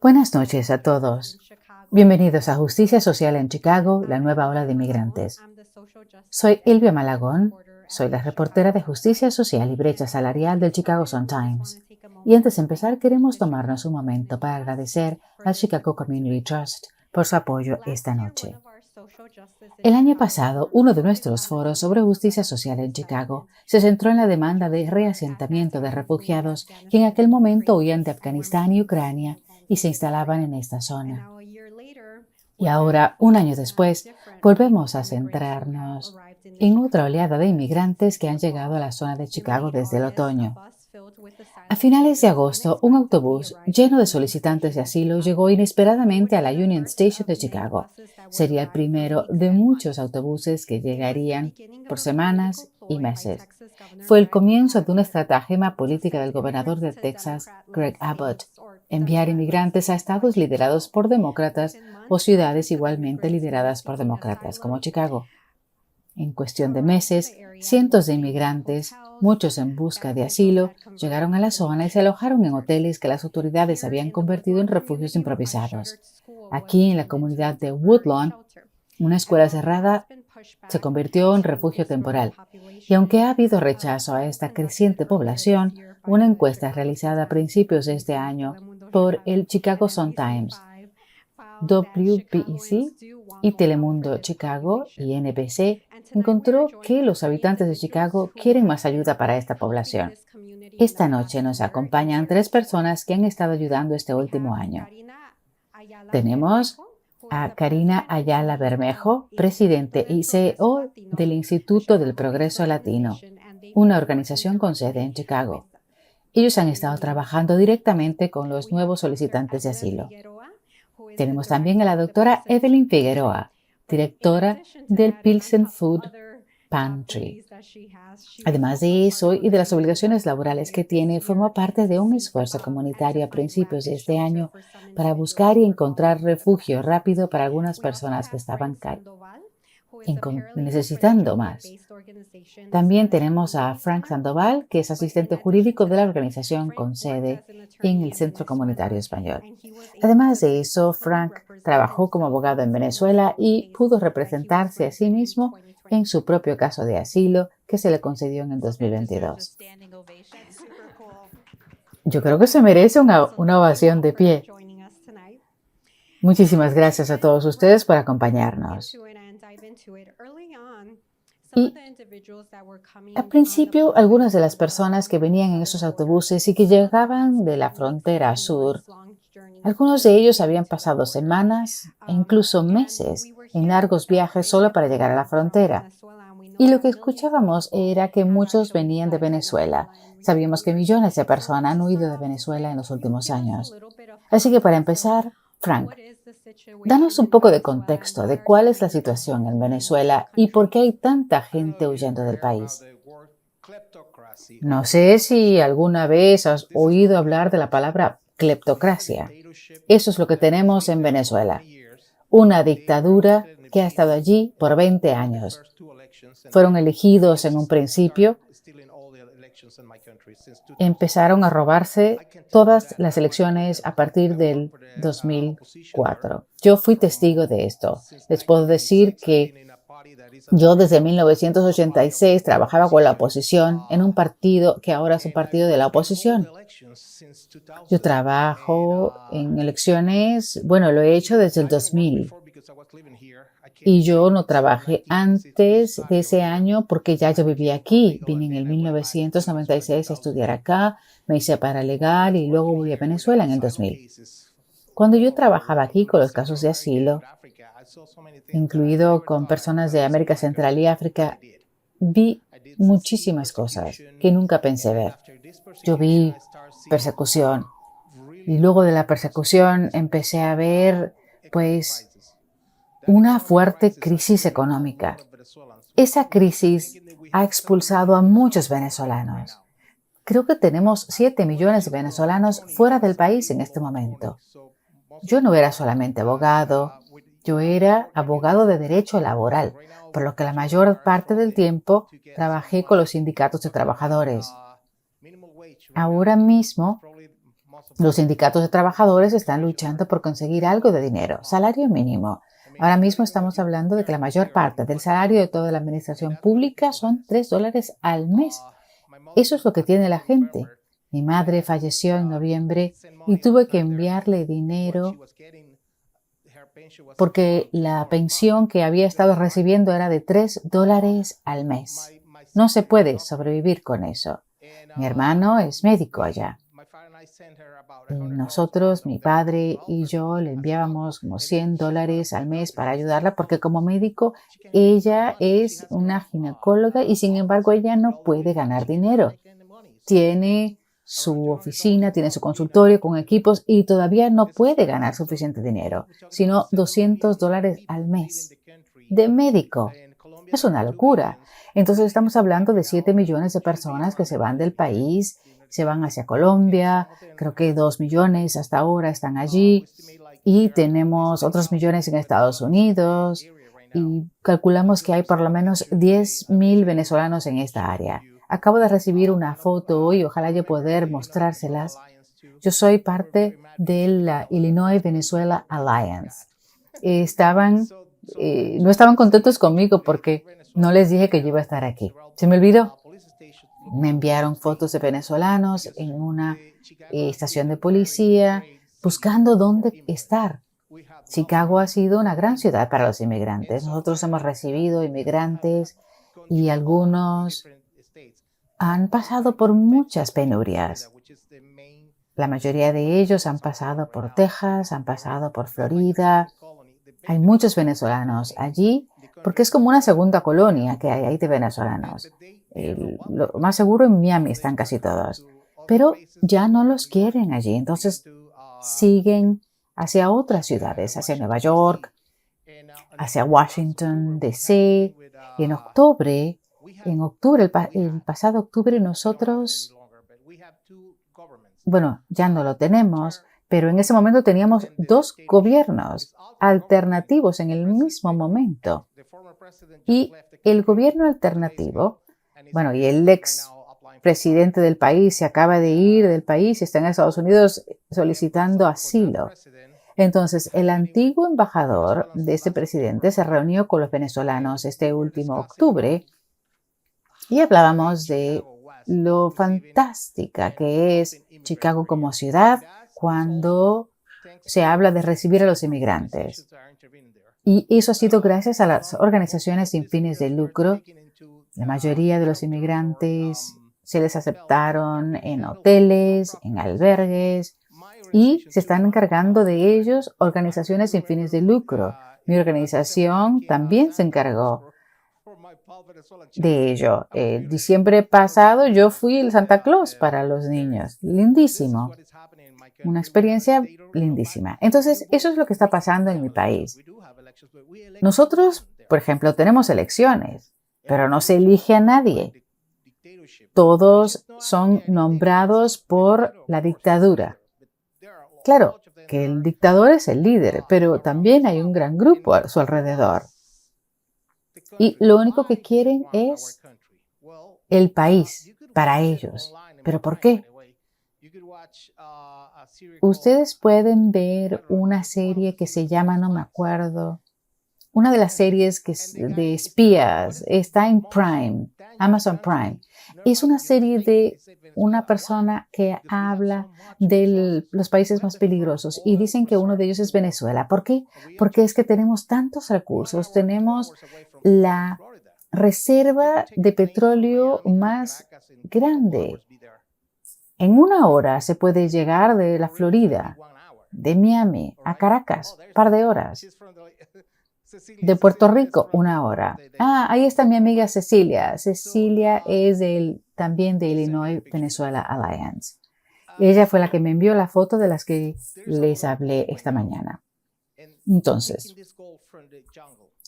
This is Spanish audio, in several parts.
Buenas noches a todos. Bienvenidos a Justicia Social en Chicago, la nueva ola de inmigrantes. Soy Ilvia Malagón, soy la reportera de Justicia Social y Brecha Salarial del Chicago Sun-Times. Y antes de empezar, queremos tomarnos un momento para agradecer al Chicago Community Trust por su apoyo esta noche. El año pasado, uno de nuestros foros sobre justicia social en Chicago se centró en la demanda de reasentamiento de refugiados que en aquel momento huían de Afganistán y Ucrania y se instalaban en esta zona. Y ahora, un año después, volvemos a centrarnos en otra oleada de inmigrantes que han llegado a la zona de Chicago desde el otoño. A finales de agosto, un autobús lleno de solicitantes de asilo llegó inesperadamente a la Union Station de Chicago. Sería el primero de muchos autobuses que llegarían por semanas y meses. Fue el comienzo de una estratagema política del gobernador de Texas, Greg Abbott, enviar inmigrantes a estados liderados por demócratas o ciudades igualmente lideradas por demócratas, como Chicago. En cuestión de meses, cientos de inmigrantes, muchos en busca de asilo, llegaron a la zona y se alojaron en hoteles que las autoridades habían convertido en refugios improvisados. Aquí, en la comunidad de Woodlawn, una escuela cerrada se convirtió en refugio temporal. Y aunque ha habido rechazo a esta creciente población, una encuesta realizada a principios de este año por el Chicago Sun-Times, WBEZ y Telemundo Chicago y NBC encontró que los habitantes de Chicago quieren más ayuda para esta población. Esta noche nos acompañan 3 personas que han estado ayudando este último año. Tenemos a Karina Ayala Bermejo, presidente y CEO del Instituto del Progreso Latino, una organización con sede en Chicago. Ellos han estado trabajando directamente con los nuevos solicitantes de asilo. Tenemos también a la doctora Evelyn Figueroa, directora del Pilsen Food Pantry. Además de eso y de las obligaciones laborales que tiene, formó parte de un esfuerzo comunitario a principios de este año para buscar y encontrar refugio rápido para algunas personas que estaban necesitando más. También tenemos a Frank Sandoval, que es asistente jurídico de la organización con sede en el Centro Comunitario Español. Además de eso, Frank trabajó como abogado en Venezuela y pudo representarse a sí mismo en su propio caso de asilo que se le concedió en el 2022. Yo creo que se merece una ovación de pie. Muchísimas gracias a todos ustedes por acompañarnos. Y al principio, algunas de las personas que venían en esos autobuses y que llegaban de la frontera sur, algunos de ellos habían pasado semanas e incluso meses en largos viajes solo para llegar a la frontera. Y lo que escuchábamos era que muchos venían de Venezuela. Sabíamos que millones de personas han huido de Venezuela en los últimos años. Así que para empezar, Frank, danos un poco de contexto de cuál es la situación en Venezuela y por qué hay tanta gente huyendo del país. No sé si alguna vez has oído hablar de la palabra cleptocracia. Eso es lo que tenemos en Venezuela. Una dictadura que ha estado allí por 20 años. Fueron elegidos en un principio. Empezaron a robarse todas las elecciones a partir del 2004. Yo fui testigo de esto. Les puedo decir que yo desde 1986 trabajaba con la oposición en un partido que ahora es un partido de la oposición. Yo trabajo en elecciones, lo he hecho desde el 2000. Y yo no trabajé antes de ese año porque ya yo vivía aquí. Vine en el 1996 a estudiar acá, me hice paralegal y luego volví a Venezuela en el 2000. Cuando yo trabajaba aquí con los casos de asilo, incluido con personas de América Central y África, vi muchísimas cosas que nunca pensé ver. Yo vi persecución y luego de la persecución empecé a ver, una fuerte crisis económica. Esa crisis ha expulsado a muchos venezolanos. Creo que tenemos 7 millones de venezolanos fuera del país en este momento. Yo no era solamente abogado, yo era abogado de derecho laboral, por lo que la mayor parte del tiempo trabajé con los sindicatos de trabajadores. Ahora mismo Los sindicatos de trabajadores están luchando por conseguir algo de dinero, salario mínimo. Ahora mismo estamos hablando de que la mayor parte del salario de toda la administración pública son $3 al mes. Eso es lo que tiene la gente. Mi madre falleció en noviembre y tuve que enviarle dinero porque la pensión que había estado recibiendo era de $3 al mes. No se puede sobrevivir con eso. Mi hermano es médico allá. Nosotros, mi padre y yo, le enviábamos como $100 al mes para ayudarla porque como médico ella es una ginecóloga y sin embargo ella no puede ganar dinero. Tiene su oficina, tiene su consultorio con equipos y todavía no puede ganar suficiente dinero, sino $200 al mes de médico. Es una locura. Entonces estamos hablando de 7 millones de personas que se van del país, se van hacia Colombia, creo que 2 millones hasta ahora están allí y tenemos otros millones en Estados Unidos y calculamos que hay por lo menos 10,000 venezolanos en esta área. Acabo de recibir una foto hoy, ojalá yo poder mostrárselas. Yo soy parte de la Illinois Venezuela Alliance. No estaban contentos conmigo porque no les dije que yo iba a estar aquí. Se me olvidó. Me enviaron fotos de venezolanos en una estación de policía buscando dónde estar. Chicago ha sido una gran ciudad para los inmigrantes. Nosotros hemos recibido inmigrantes y algunos han pasado por muchas penurias. La mayoría de ellos han pasado por Texas, han pasado por Florida. Hay muchos venezolanos allí porque es como una segunda colonia que hay ahí de venezolanos. Lo más seguro en Miami están casi todos. Pero ya no los quieren allí, entonces siguen hacia otras ciudades, hacia Nueva York, hacia Washington, D.C. Y en octubre, el pasado octubre nosotros, bueno, ya no lo tenemos, pero en ese momento teníamos 2 gobiernos alternativos en el mismo momento. Y el gobierno alternativo, bueno, y el ex presidente del país se acaba de ir del país y está en Estados Unidos solicitando asilo. Entonces, el antiguo embajador de este presidente se reunió con los venezolanos este último octubre y hablábamos de lo fantástica que es Chicago como ciudad cuando se habla de recibir a los inmigrantes. Y eso ha sido gracias a las organizaciones sin fines de lucro. La mayoría de los inmigrantes se les aceptaron en hoteles, en albergues y se están encargando de ellos organizaciones sin fines de lucro. Mi organización también se encargó de ello. Diciembre pasado yo fui el Santa Claus para los niños. Lindísimo. Una experiencia lindísima. Entonces, eso es lo que está pasando en mi país. Nosotros, por ejemplo, tenemos elecciones, pero no se elige a nadie. Todos son nombrados por la dictadura. Claro, que el dictador es el líder, pero también hay un gran grupo a su alrededor. Y lo único que quieren es el país para ellos. ¿Pero por qué? Ustedes pueden ver una serie que se llama, no me acuerdo, una de las series de espías, está en Prime, Amazon Prime. Es una serie de una persona que habla de los países más peligrosos y dicen que uno de ellos es Venezuela. ¿Por qué? Porque es que tenemos tantos recursos, tenemos la reserva de petróleo más grande. En 1 hora se puede llegar de la Florida, de Miami a Caracas, un par de horas. De Puerto Rico, 1 hora. Ahí está mi amiga Cecilia. Cecilia es también de Illinois Venezuela Alliance. Ella fue la que me envió la foto de las que les hablé esta mañana. Entonces,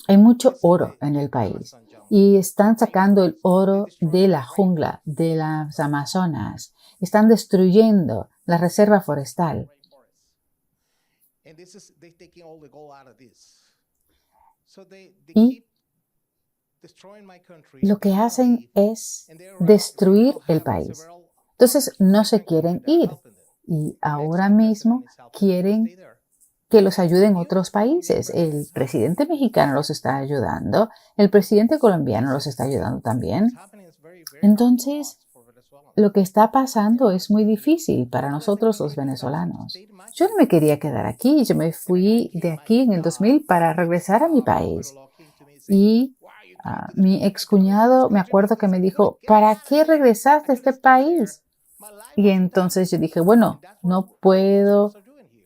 hay mucho oro en el país y están sacando el oro de la jungla, de las Amazonas. Están destruyendo la reserva forestal. Y lo que hacen es destruir el país. Entonces no se quieren ir. y ahora mismo quieren que los ayuden otros países. El presidente mexicano los está ayudando, el presidente colombiano los está ayudando también. Entonces, lo que está pasando es muy difícil para nosotros los venezolanos. Yo no me quería quedar aquí, yo me fui de aquí en el 2000 para regresar a mi país. Y mi excuñado, me acuerdo que me dijo, ¿para qué regresaste a este país? Y entonces yo dije, bueno, no puedo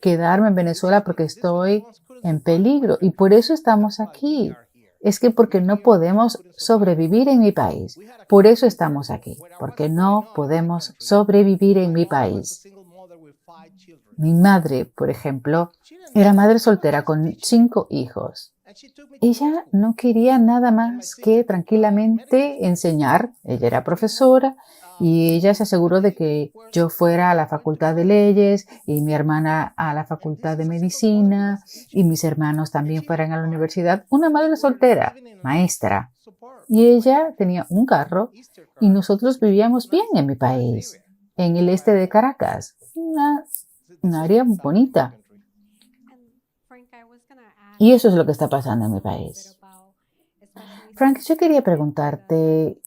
quedarme en Venezuela porque estoy en peligro y por eso estamos aquí. Es que porque no podemos sobrevivir en mi país. Por eso estamos aquí, porque no podemos sobrevivir en mi país. Mi madre, por ejemplo, era madre soltera con 5 hijos. Ella no quería nada más que tranquilamente enseñar. Ella era profesora y ella se aseguró de que yo fuera a la Facultad de Leyes y mi hermana a la Facultad de Medicina y mis hermanos también fueran a la universidad. Una madre soltera, maestra. Y ella tenía un carro y nosotros vivíamos bien en mi país, en el este de Caracas, una área bonita. Y eso es lo que está pasando en mi país. Frank, yo quería preguntarte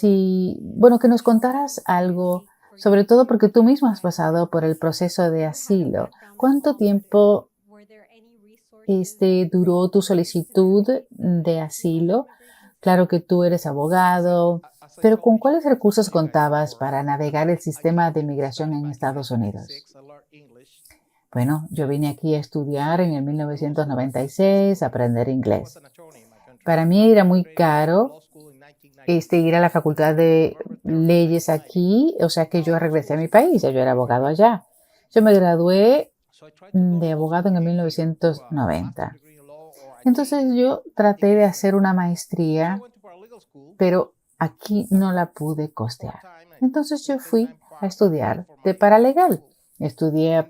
que nos contaras algo, sobre todo porque tú mismo has pasado por el proceso de asilo. ¿Cuánto tiempo duró tu solicitud de asilo? Claro que tú eres abogado, pero ¿con cuáles recursos contabas para navegar el sistema de migración en Estados Unidos? Bueno, yo vine aquí a estudiar en el 1996, a aprender inglés. Para mí era muy caro ir a la Facultad de Leyes aquí, o sea que yo regresé a mi país, yo era abogado allá. Yo me gradué de abogado en el 1990. Entonces yo traté de hacer una maestría, pero aquí no la pude costear. Entonces yo fui a estudiar de paralegal. Estudié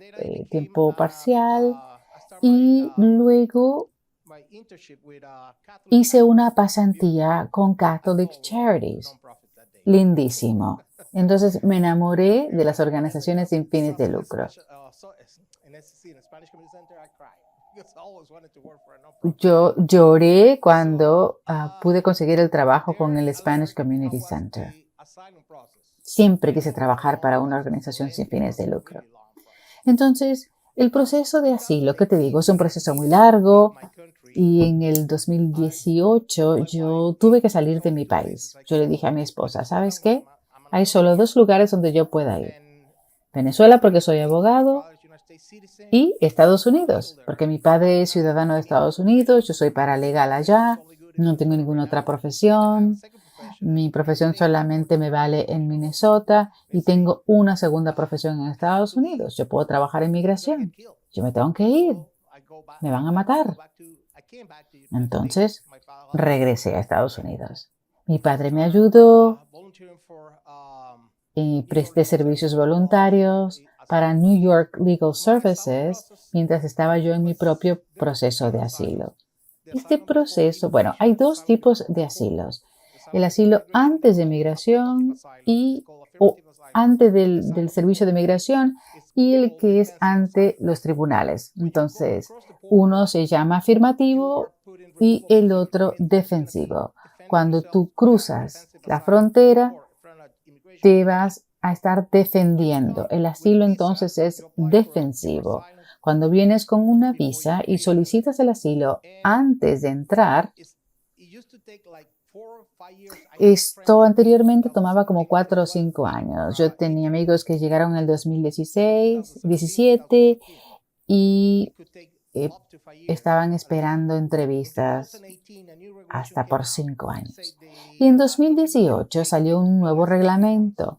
tiempo parcial y luego hice una pasantía con Catholic Charities. Lindísimo. Entonces me enamoré de las organizaciones sin fines de lucro. Yo lloré cuando pude conseguir el trabajo con el Spanish Community Center. Siempre quise trabajar para una organización sin fines de lucro. Entonces, el proceso de asilo, ¿qué te digo? Es un proceso muy largo y en el 2018 yo tuve que salir de mi país. Yo le dije a mi esposa, ¿sabes qué? Hay solo 2 lugares donde yo pueda ir. Venezuela porque soy abogado y Estados Unidos porque mi padre es ciudadano de Estados Unidos, yo soy paralegal allá, no tengo ninguna otra profesión. Mi profesión solamente me vale en Minnesota y tengo una segunda profesión en Estados Unidos. Yo puedo trabajar en migración. Yo me tengo que ir. Me van a matar. Entonces, regresé a Estados Unidos. Mi padre me ayudó y presté servicios voluntarios para New York Legal Services mientras estaba yo en mi propio proceso de asilo. Este proceso, bueno, hay 2 tipos de asilos. El asilo antes de migración o antes del servicio de migración y el que es ante los tribunales. Entonces, uno se llama afirmativo y el otro defensivo. Cuando tú cruzas la frontera, te vas a estar defendiendo. El asilo entonces es defensivo. Cuando vienes con una visa y solicitas el asilo antes de entrar, esto anteriormente tomaba como 4 o 5 años. Yo tenía amigos que llegaron en el 2016, 17 y estaban esperando entrevistas hasta por 5 años. Y en 2018 salió un nuevo reglamento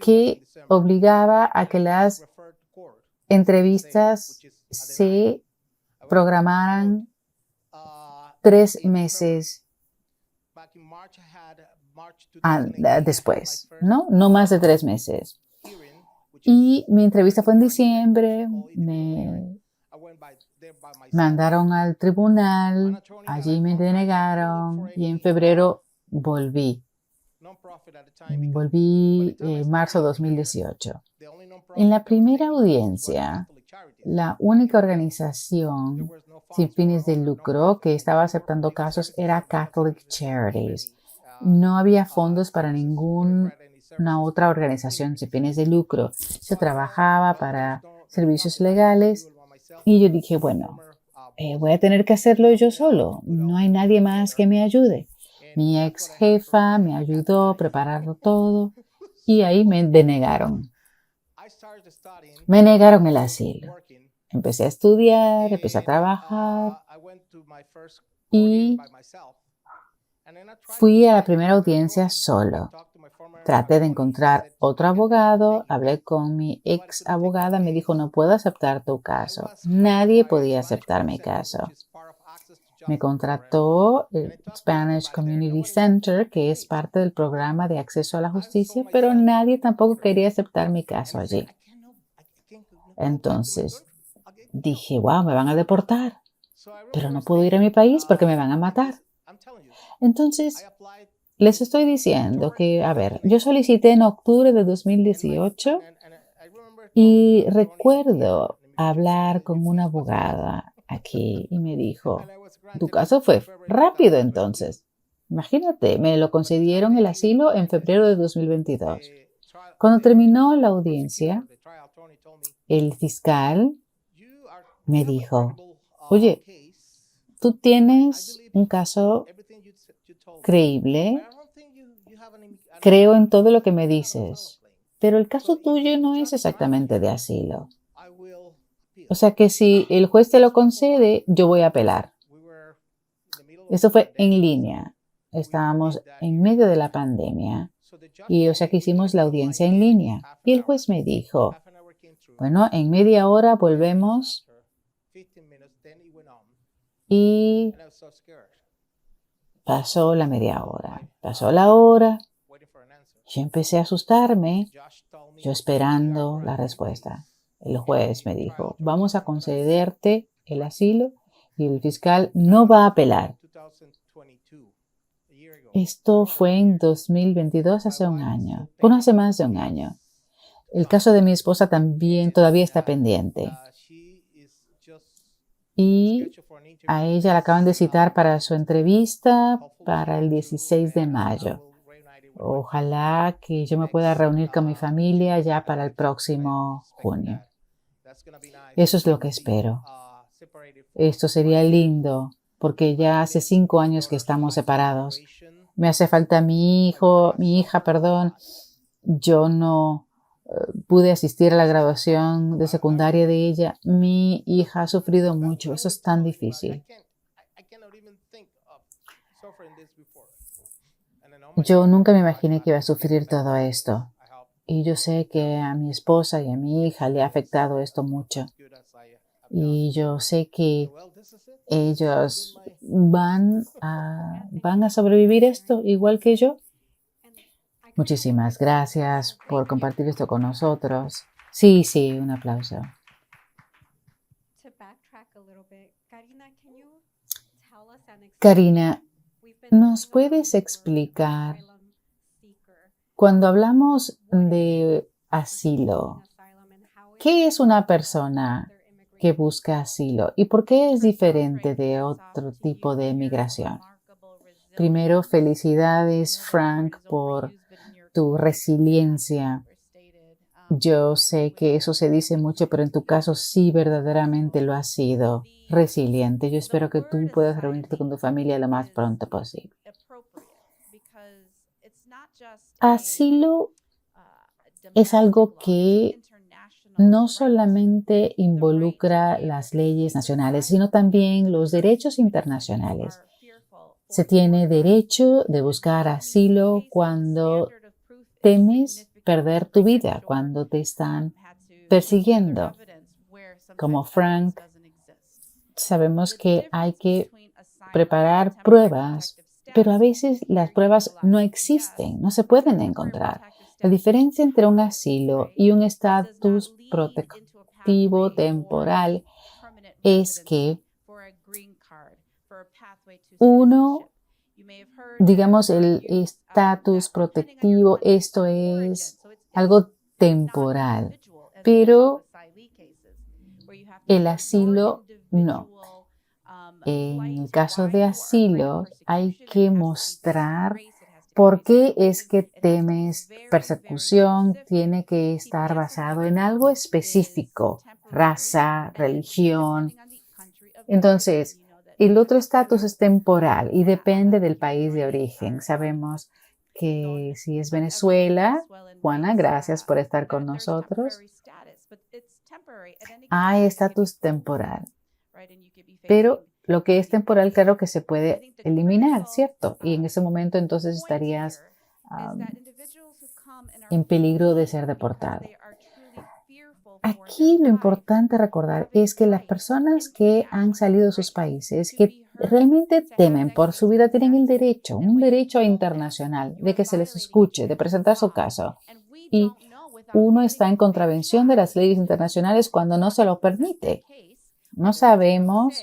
que obligaba a que las entrevistas se programaran 3 meses después, ¿no? Más de 3 meses. Y mi entrevista fue en diciembre, me mandaron al tribunal, allí me denegaron y en febrero volví. Volví en marzo de 2018. En la primera audiencia, la única organización sin fines de lucro que estaba aceptando casos era Catholic Charities. No había fondos para ninguna otra organización sin fines de lucro. Se trabajaba para servicios legales y yo dije, bueno, voy a tener que hacerlo yo solo. No hay nadie más que me ayude. Mi ex jefa me ayudó a prepararlo todo y ahí me denegaron. Me negaron el asilo. Empecé a estudiar, empecé a trabajar y fui a la primera audiencia solo. Traté de encontrar otro abogado, hablé con mi ex abogada, me dijo no puedo aceptar tu caso. Nadie podía aceptar mi caso. Me contrató el Spanish Community Center, que es parte del programa de acceso a la justicia, pero nadie tampoco quería aceptar mi caso allí. Entonces dije, wow, me van a deportar, pero no puedo ir a mi país porque me van a matar. Entonces, les estoy diciendo que, a ver, yo solicité en octubre de 2018 y recuerdo hablar con una abogada aquí y me dijo, tu caso fue rápido entonces. Imagínate, me lo concedieron el asilo en febrero de 2022. Cuando terminó la audiencia, el fiscal me dijo, oye, tú tienes un caso creíble, creo en todo lo que me dices, pero el caso tuyo no es exactamente de asilo. O sea que si el juez te lo concede, yo voy a apelar. Eso fue en línea. Estábamos en medio de la pandemia y o sea que hicimos la audiencia en línea. Y el juez me dijo, bueno, en media hora volvemos y pasó la media hora, pasó la hora. Yo empecé a asustarme, yo esperando la respuesta. El juez me dijo, vamos a concederte el asilo y el fiscal no va a apelar. Esto fue en 2022, hace un año, bueno, hace más de un año. El caso de mi esposa también todavía está pendiente. Y a ella la acaban de citar para su entrevista para el 16 de mayo. Ojalá que yo me pueda reunir con mi familia ya para el próximo junio. Eso es lo que espero. Esto sería lindo porque ya hace 5 años que estamos separados. Me hace falta mi hija, perdón. Yo no pude asistir a la graduación de secundaria de ella. Mi hija ha sufrido mucho. Eso es tan difícil. Yo nunca me imaginé que iba a sufrir todo esto. Y yo sé que a mi esposa y a mi hija le ha afectado esto mucho. Y yo sé que ellos van a sobrevivir esto igual que yo. Muchísimas gracias por compartir esto con nosotros. Sí, un aplauso. Karina, ¿nos puedes explicar, cuando hablamos de asilo, qué es una persona que busca asilo y por qué es diferente de otro tipo de migración? Primero, felicidades, Frank, por tu resiliencia. Yo sé que eso se dice mucho, pero en tu caso sí verdaderamente lo has sido, resiliente. Yo espero que tú puedas reunirte con tu familia lo más pronto posible. Asilo es algo que no solamente involucra las leyes nacionales, sino también los derechos internacionales. Se tiene derecho de buscar asilo cuando temes perder tu vida, cuando te están persiguiendo. Como Frank, sabemos que hay que preparar pruebas, pero a veces las pruebas no existen, no se pueden encontrar. La diferencia entre un asilo y un estatus protectivo temporal es que uno, digamos, el estatus protectivo, esto es algo temporal. pero el asilo no. En el caso de asilo hay que mostrar por qué es que temes persecución. Tiene que estar basado en algo específico, raza, religión. Entonces, el otro estatus es temporal y depende del país de origen. Sabemos que si es Venezuela, Juana, gracias por estar con nosotros, hay estatus temporal. Pero lo que es temporal, claro que se puede eliminar, ¿cierto? Y en ese momento entonces estarías en peligro de ser deportado. Aquí lo importante recordar es que las personas que han salido de sus países, que realmente temen por su vida, tienen el derecho, un derecho internacional de que se les escuche, de presentar su caso. Y uno está en contravención de las leyes internacionales cuando no se lo permite. No sabemos,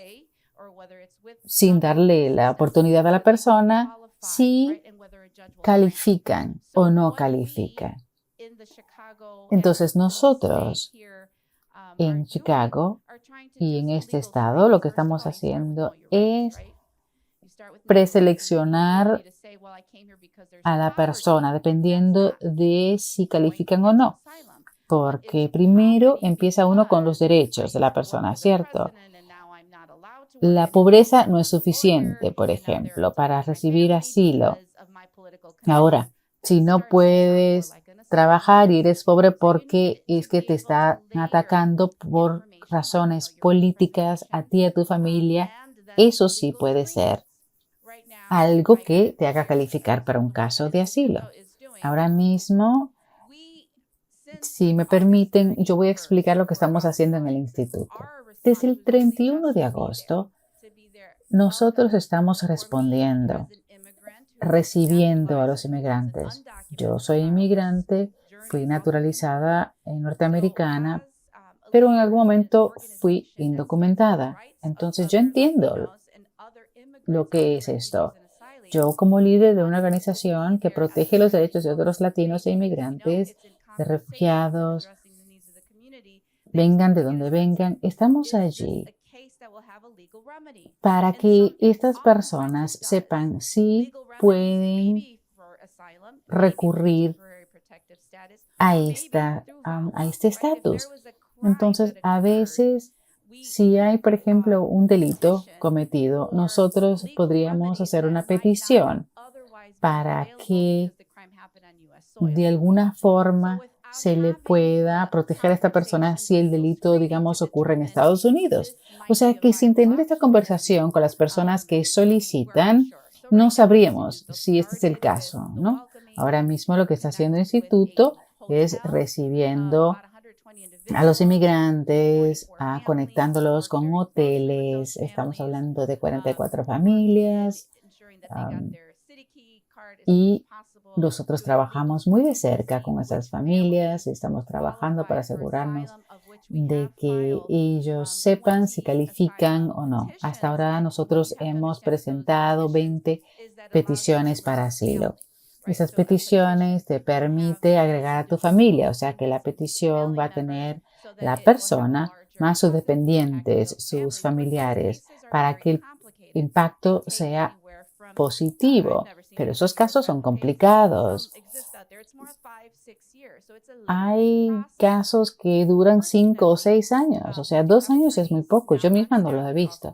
sin darle la oportunidad a la persona, si califican o no califican. Entonces nosotros en Chicago y en este estado lo que estamos haciendo es preseleccionar a la persona dependiendo de si califican o no. Porque primero empieza uno con los derechos de la persona, ¿cierto? La pobreza no es suficiente, por ejemplo, para recibir asilo. Ahora, si no puedes trabajar y eres pobre porque es que te están atacando por razones políticas a ti y a tu familia, eso sí puede ser algo que te haga calificar para un caso de asilo. Ahora mismo, si me permiten, yo voy a explicar lo que estamos haciendo en el instituto. Desde el 31 de agosto, nosotros estamos respondiendo, recibiendo a los inmigrantes. Yo soy inmigrante, fui naturalizada norteamericana, pero en algún momento fui indocumentada. Entonces yo entiendo lo que es esto. Yo como líder de una organización que protege los derechos de otros latinos e inmigrantes, de refugiados, vengan de donde vengan, estamos allí para que estas personas sepan si pueden recurrir a este estatus. Entonces, a veces, si hay, por ejemplo, un delito cometido, nosotros podríamos hacer una petición para que de alguna forma se le pueda proteger a esta persona si el delito, digamos, ocurre en Estados Unidos. O sea que sin tener esta conversación con las personas que solicitan, no sabríamos si este es el caso, ¿no? Ahora mismo lo que está haciendo el instituto es recibiendo a los inmigrantes, conectándolos con hoteles. Estamos hablando de 44 familias. Y nosotros trabajamos muy de cerca con esas familias y estamos trabajando para asegurarnos de que ellos sepan si califican o no. Hasta ahora nosotros hemos presentado 20 peticiones para asilo. Esas peticiones te permiten agregar a tu familia, o sea que la petición va a tener la persona más sus dependientes, sus familiares, para que el impacto sea positivo. Pero esos casos son complicados. Hay casos que duran 5 o 6 años, o sea, 2 años es muy poco. Yo misma no lo he visto.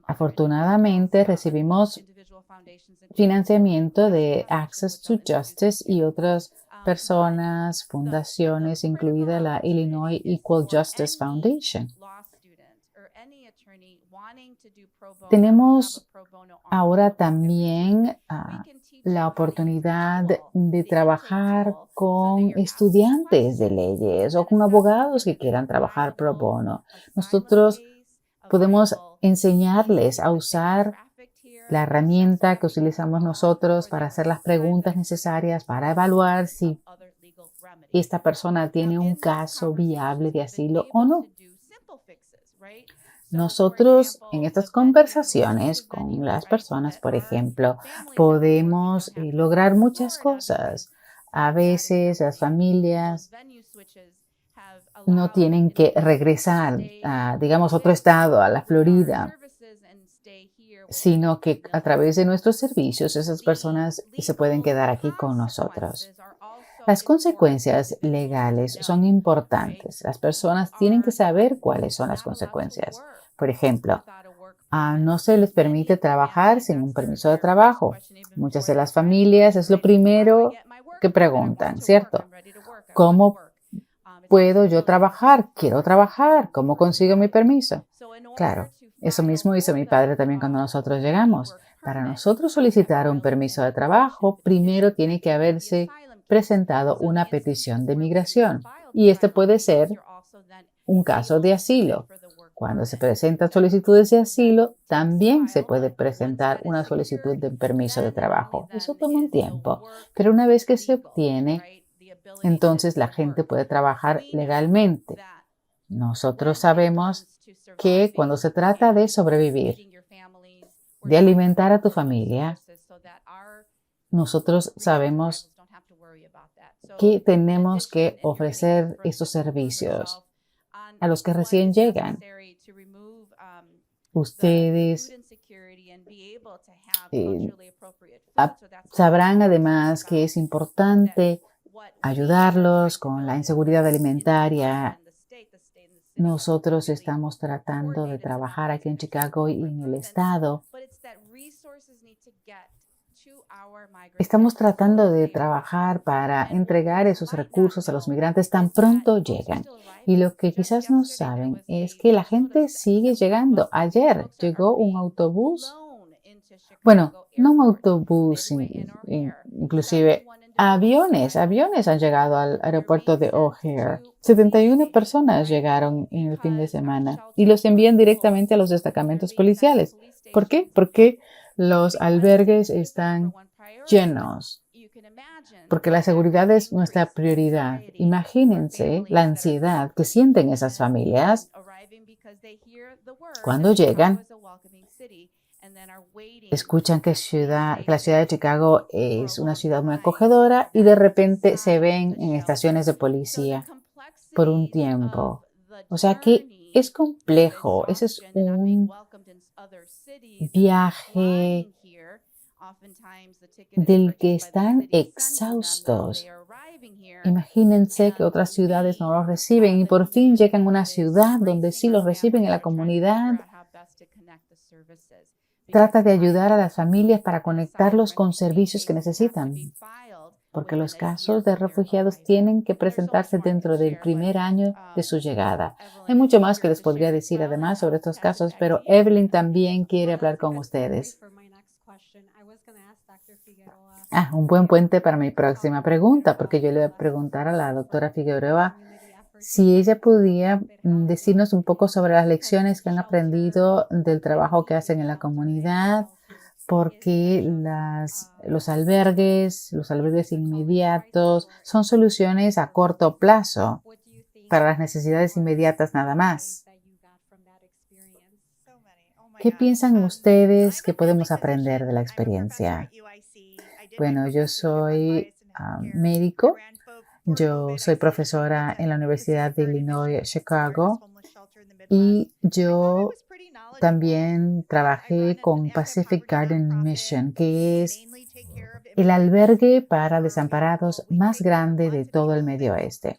Afortunadamente recibimos financiamiento de Access to Justice y otras personas, fundaciones, incluida la Illinois Equal Justice Foundation. Tenemos ahora también la oportunidad de trabajar con estudiantes de leyes o con abogados que quieran trabajar pro bono. Nosotros podemos enseñarles a usar la herramienta que utilizamos nosotros para hacer las preguntas necesarias para evaluar si esta persona tiene un caso viable de asilo o no. Nosotros en estas conversaciones con las personas, por ejemplo, podemos lograr muchas cosas. A veces las familias no tienen que regresar a, digamos, otro estado, a la Florida, sino que a través de nuestros servicios esas personas se pueden quedar aquí con nosotros. Las consecuencias legales son importantes. Las personas tienen que saber cuáles son las consecuencias. Por ejemplo, no se les permite trabajar sin un permiso de trabajo. Muchas de las familias es lo primero que preguntan, ¿cierto? ¿Cómo puedo yo trabajar? Quiero trabajar. ¿Cómo consigo mi permiso? Claro, eso mismo hizo mi padre también cuando nosotros llegamos. Para nosotros solicitar un permiso de trabajo, primero tiene que haberse presentado una petición de migración. Y este puede ser un caso de asilo. Cuando se presentan solicitudes de asilo, también se puede presentar una solicitud de permiso de trabajo. Eso toma un tiempo, pero una vez que se obtiene, entonces la gente puede trabajar legalmente. Nosotros sabemos que cuando se trata de sobrevivir, de alimentar a tu familia, nosotros sabemos que tenemos que ofrecer estos servicios a los que recién llegan. Ustedes sabrán además que es importante ayudarlos con la inseguridad alimentaria. Nosotros estamos tratando de trabajar aquí en Chicago y en el estado. Estamos tratando de trabajar para entregar esos recursos a los migrantes tan pronto llegan. Y lo que quizás no saben es que la gente sigue llegando. Ayer llegó un autobús. Bueno, no un autobús, inclusive aviones han llegado al aeropuerto de O'Hare. 71 personas llegaron en el fin de semana y los envían directamente a los destacamentos policiales. ¿Por qué? Porque los albergues están llenos, porque la seguridad es nuestra prioridad. Imagínense la ansiedad que sienten esas familias cuando llegan, escuchan que la ciudad de Chicago es una ciudad muy acogedora y de repente se ven en estaciones de policía por un tiempo. O sea que es complejo, ese es un viaje del que están exhaustos. Imagínense que otras ciudades no los reciben y por fin llegan a una ciudad donde sí los reciben en la comunidad. Trata de ayudar a las familias para conectarlos con servicios que necesitan, porque los casos de refugiados tienen que presentarse dentro del primer año de su llegada. Hay mucho más que les podría decir además sobre estos casos, pero Evelyn también quiere hablar con ustedes. Un buen puente para mi próxima pregunta, porque yo le voy a preguntar a la doctora Figueroa si ella podía decirnos un poco sobre las lecciones que han aprendido del trabajo que hacen en la comunidad, porque los albergues inmediatos son soluciones a corto plazo para las necesidades inmediatas nada más. ¿Qué piensan ustedes que podemos aprender de la experiencia? Bueno, yo soy médico. Yo soy profesora en la Universidad de Illinois, Chicago, y yo también trabajé con Pacific Garden Mission, que es el albergue para desamparados más grande de todo el Medio Oeste.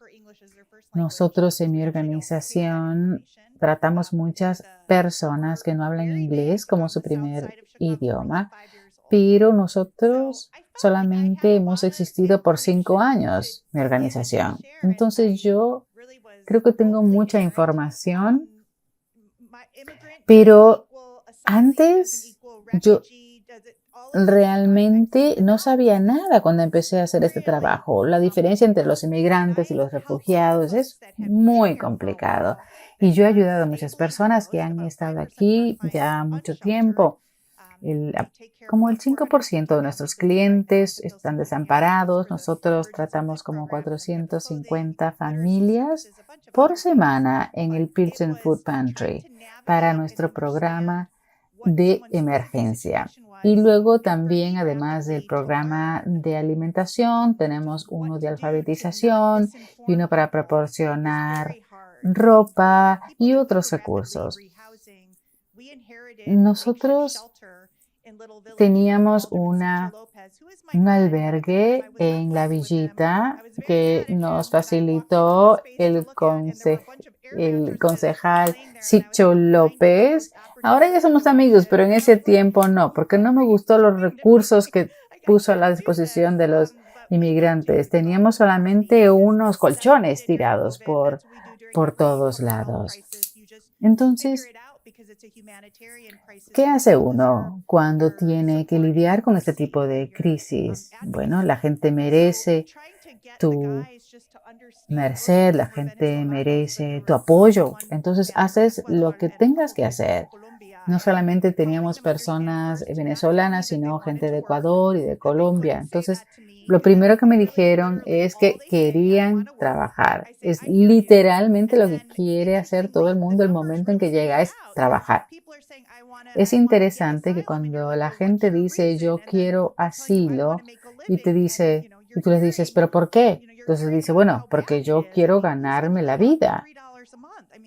Nosotros en mi organización tratamos muchas personas que no hablan inglés como su primer idioma, pero nosotros solamente hemos existido por 5 años, mi organización. Entonces yo creo que tengo mucha información, pero antes yo realmente no sabía nada cuando empecé a hacer este trabajo. La diferencia entre los inmigrantes y los refugiados es muy complicado. Y yo he ayudado a muchas personas que han estado aquí ya mucho tiempo. Como el 5% de nuestros clientes están desamparados. Nosotros tratamos como 450 familias por semana en el Pilsen Food Pantry. Para nuestro programa de emergencia. Y luego también, además del programa de alimentación, tenemos uno de alfabetización y uno para proporcionar ropa y otros recursos. Nosotros teníamos un albergue en La Villita que nos facilitó el concejal Sicho López. Ahora ya somos amigos, pero en ese tiempo no, porque no me gustó los recursos que puso a la disposición de los inmigrantes. Teníamos solamente unos colchones tirados por todos lados. Entonces, ¿qué hace uno cuando tiene que lidiar con este tipo de crisis? Bueno, la gente merece tu merced, la gente merece tu apoyo. Entonces haces lo que tengas que hacer. No solamente teníamos personas venezolanas, sino gente de Ecuador y de Colombia. Entonces, lo primero que me dijeron es que querían trabajar. Es literalmente lo que quiere hacer todo el mundo el momento en que llega, es trabajar. Es interesante que cuando la gente dice yo quiero asilo y tú les dices, ¿pero por qué? Entonces dice, bueno, porque yo quiero ganarme la vida.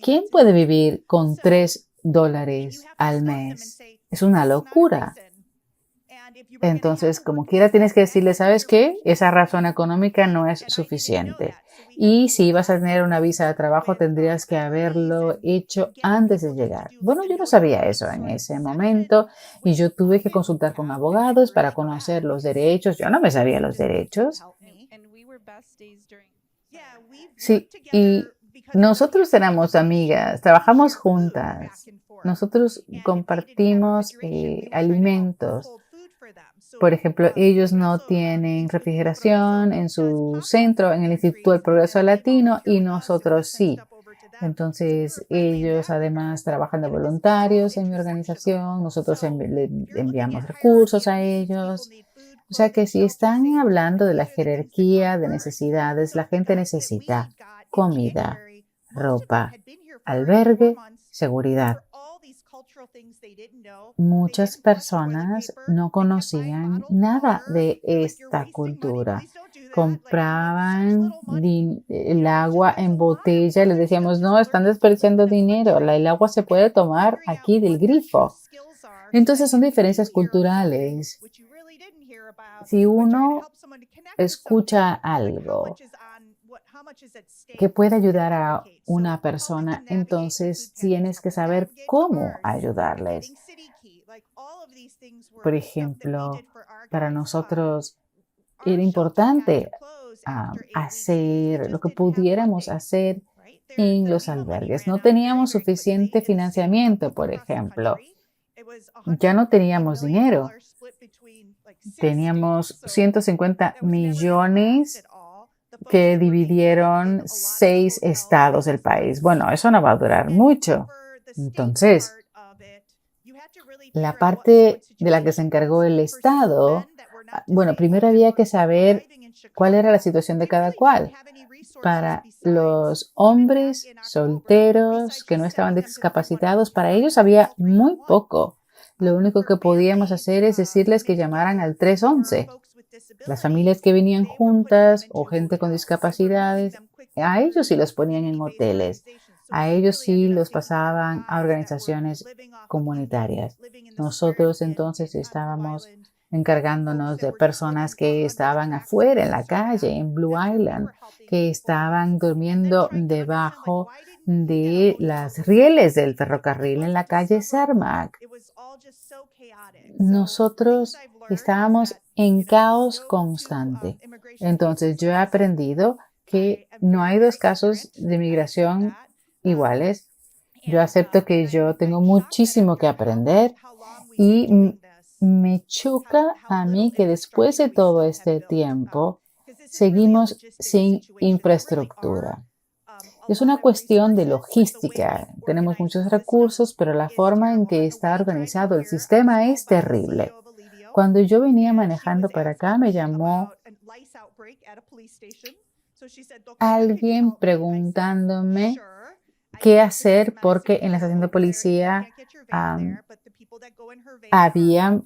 ¿Quién puede vivir con $3 al mes? Es una locura. Entonces, como quiera, tienes que decirle, ¿sabes qué? Esa razón económica no es suficiente. Y si ibas a tener una visa de trabajo, tendrías que haberlo hecho antes de llegar. Bueno, yo no sabía eso en ese momento y yo tuve que consultar con abogados para conocer los derechos. Yo no me sabía los derechos. Sí, y nosotros éramos amigas, trabajamos juntas. Nosotros compartimos alimentos. Por ejemplo, ellos no tienen refrigeración en su centro, en el Instituto del Progreso Latino, y nosotros sí. Entonces, ellos además trabajan de voluntarios en mi organización, nosotros le enviamos recursos a ellos. O sea que si están hablando de la jerarquía de necesidades, la gente necesita comida, ropa, albergue, seguridad. Muchas personas no conocían nada de esta cultura. Compraban el agua en botella y les decíamos, no, están desperdiciando dinero, el agua se puede tomar aquí del grifo. Entonces son diferencias culturales. Si uno escucha algo que puede ayudar a una persona, entonces tienes que saber cómo ayudarles. Por ejemplo, para nosotros era importante hacer lo que pudiéramos hacer en los albergues. No teníamos suficiente financiamiento, por ejemplo. Ya no teníamos dinero. Teníamos 150 millones que dividieron 6 estados del país. Bueno, eso no va a durar mucho. Entonces, la parte de la que se encargó el estado, bueno, primero había que saber cuál era la situación de cada cual. Para los hombres solteros que no estaban discapacitados, para ellos había muy poco. Lo único que podíamos hacer es decirles que llamaran al 311. Las familias que venían juntas o gente con discapacidades, a ellos sí los ponían en hoteles. A ellos sí los pasaban a organizaciones comunitarias. Nosotros entonces estábamos encargándonos de personas que estaban afuera en la calle, en Blue Island, que estaban durmiendo debajo de las rieles del ferrocarril en la calle Cermak. Nosotros estábamos en caos constante. Entonces yo he aprendido que no hay dos casos de migración iguales. Yo acepto que yo tengo muchísimo que aprender y me choca a mí que después de todo este tiempo seguimos sin infraestructura. Es una cuestión de logística. Tenemos muchos recursos, pero la forma en que está organizado el sistema es terrible. Cuando yo venía manejando para acá, me llamó alguien preguntándome qué hacer porque en la estación de policía había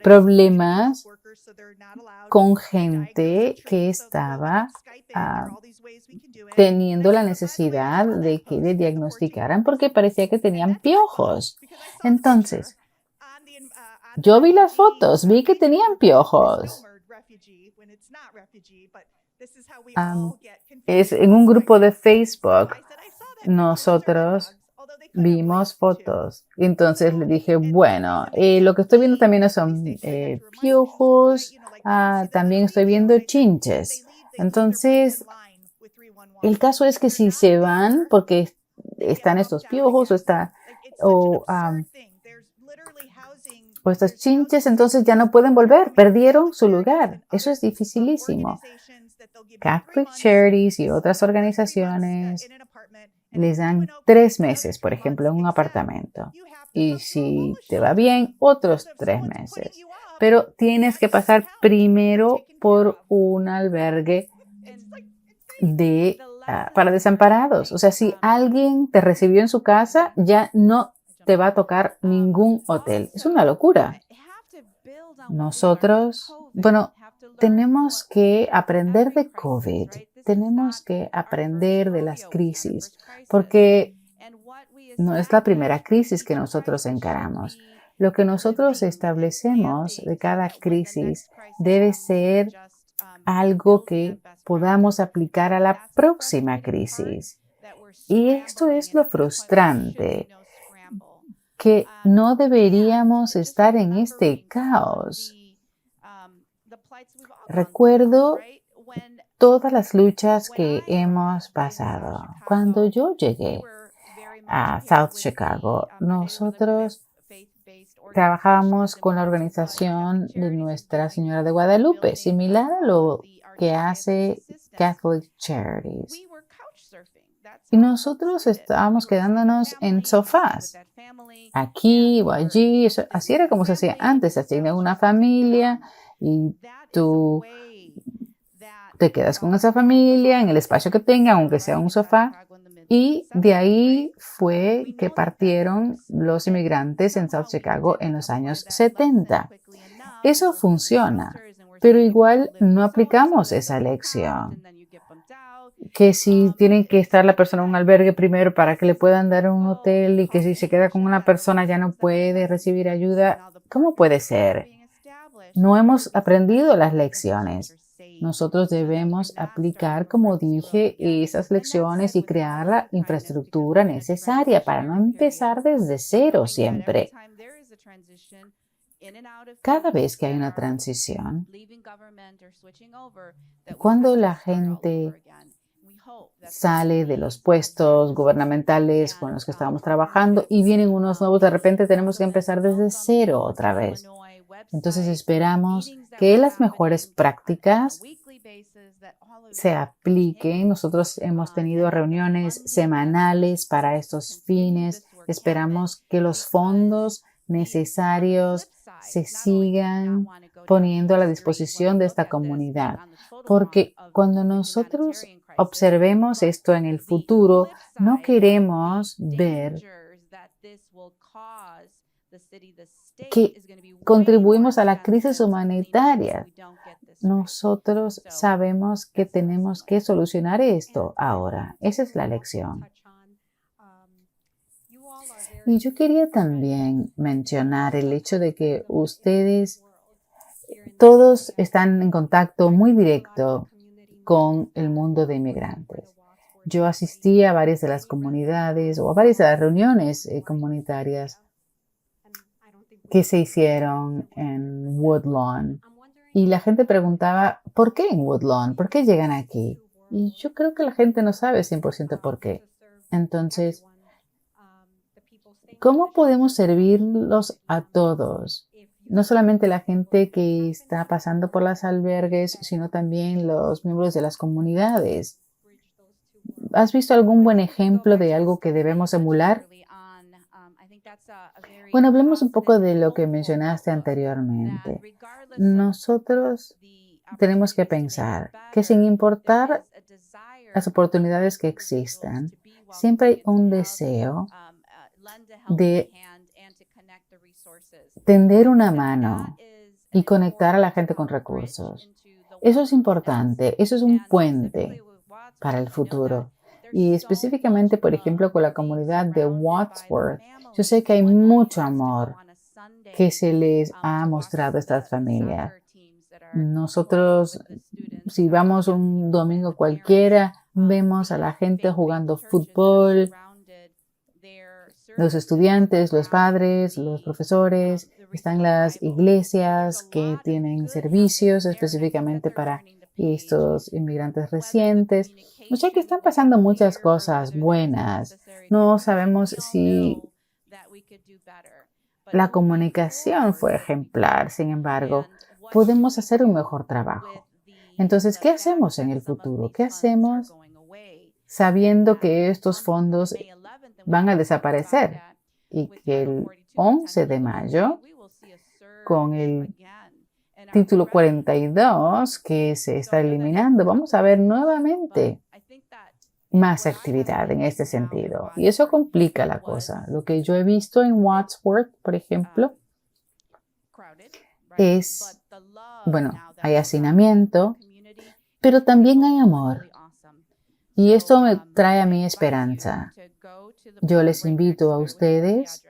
problemas con gente que estaba teniendo la necesidad de que le diagnosticaran porque parecía que tenían piojos. Entonces, yo vi las fotos, vi que tenían piojos. Es en un grupo de Facebook. Nosotros vimos fotos. Entonces le dije, bueno, lo que estoy viendo también no son piojos, también estoy viendo chinches. Entonces, el caso es que si se van porque están estos piojos o estas chinches, entonces ya no pueden volver, perdieron su lugar. Eso es dificilísimo. Catholic Charities y otras organizaciones les dan 3 meses, por ejemplo, en un apartamento. Y si te va bien, otros 3 meses. Pero tienes que pasar primero por un albergue para desamparados. O sea, si alguien te recibió en su casa, ya no te va a tocar ningún hotel. Es una locura. Nosotros, tenemos que aprender de COVID. Tenemos que aprender de las crisis, porque no es la primera crisis que nosotros encaramos. Lo que nosotros establecemos de cada crisis debe ser algo que podamos aplicar a la próxima crisis. Y esto es lo frustrante, que no deberíamos estar en este caos. Recuerdo todas las luchas que hemos pasado. Cuando yo llegué a South Chicago, nosotros trabajábamos con la organización de Nuestra Señora de Guadalupe, similar a lo que hace Catholic Charities. Y nosotros estábamos quedándonos en sofás, aquí o allí. Así era como se hacía antes. Se asigna una familia y tú te quedas con esa familia en el espacio que tengan, aunque sea un sofá. Y de ahí fue que partieron los inmigrantes en South Chicago en los años 70. Eso funciona, pero igual no aplicamos esa lección. Que si tienen que estar la persona en un albergue primero para que le puedan dar un hotel y que si se queda con una persona ya no puede recibir ayuda, ¿cómo puede ser? No hemos aprendido las lecciones. Nosotros debemos aplicar, como dije, esas lecciones y crear la infraestructura necesaria para no empezar desde cero siempre. Cada vez que hay una transición, cuando la gente sale de los puestos gubernamentales con los que estábamos trabajando y vienen unos nuevos, de repente tenemos que empezar desde cero otra vez. Entonces esperamos que las mejores prácticas se apliquen. Nosotros hemos tenido reuniones semanales para estos fines. Esperamos que los fondos necesarios se sigan poniendo a la disposición de esta comunidad, porque cuando nosotros observemos esto en el futuro, no queremos ver que contribuimos a la crisis humanitaria. Nosotros sabemos que tenemos que solucionar esto ahora. Esa es la lección. Y yo quería también mencionar el hecho de que ustedes todos están en contacto muy directo con el mundo de inmigrantes. Yo asistí a varias de las comunidades o a varias de las reuniones comunitarias que se hicieron en Woodlawn. Y la gente preguntaba, ¿por qué en Woodlawn? ¿Por qué llegan aquí? Y yo creo que la gente no sabe 100% por qué. Entonces, ¿cómo podemos servirlos a todos? No solamente la gente que está pasando por los albergues, sino también los miembros de las comunidades. ¿Has visto algún buen ejemplo de algo que debemos emular? Bueno, hablemos un poco de lo que mencionaste anteriormente. Nosotros tenemos que pensar que sin importar las oportunidades que existan, siempre hay un deseo de tender una mano y conectar a la gente con recursos. Eso es importante, eso es un puente para el futuro. Y específicamente, por ejemplo, con la comunidad de Wadsworth, yo sé que hay mucho amor que se les ha mostrado a estas familias. Nosotros, si vamos un domingo cualquiera, vemos a la gente jugando fútbol, los estudiantes, los padres, los profesores, están las iglesias que tienen servicios específicamente para estos inmigrantes recientes. O sea que están pasando muchas cosas buenas. No sabemos si la comunicación fue ejemplar, sin embargo, podemos hacer un mejor trabajo. Entonces, ¿qué hacemos en el futuro? ¿Qué hacemos sabiendo que estos fondos van a desaparecer y que el 11 de mayo, con el título 42 que se está eliminando, vamos a ver nuevamente más actividad en este sentido? Y eso complica la cosa. Lo que yo he visto en Wadsworth, por ejemplo, es, bueno, hay hacinamiento, pero también hay amor. Y esto me trae a mí esperanza. Yo les invito a ustedes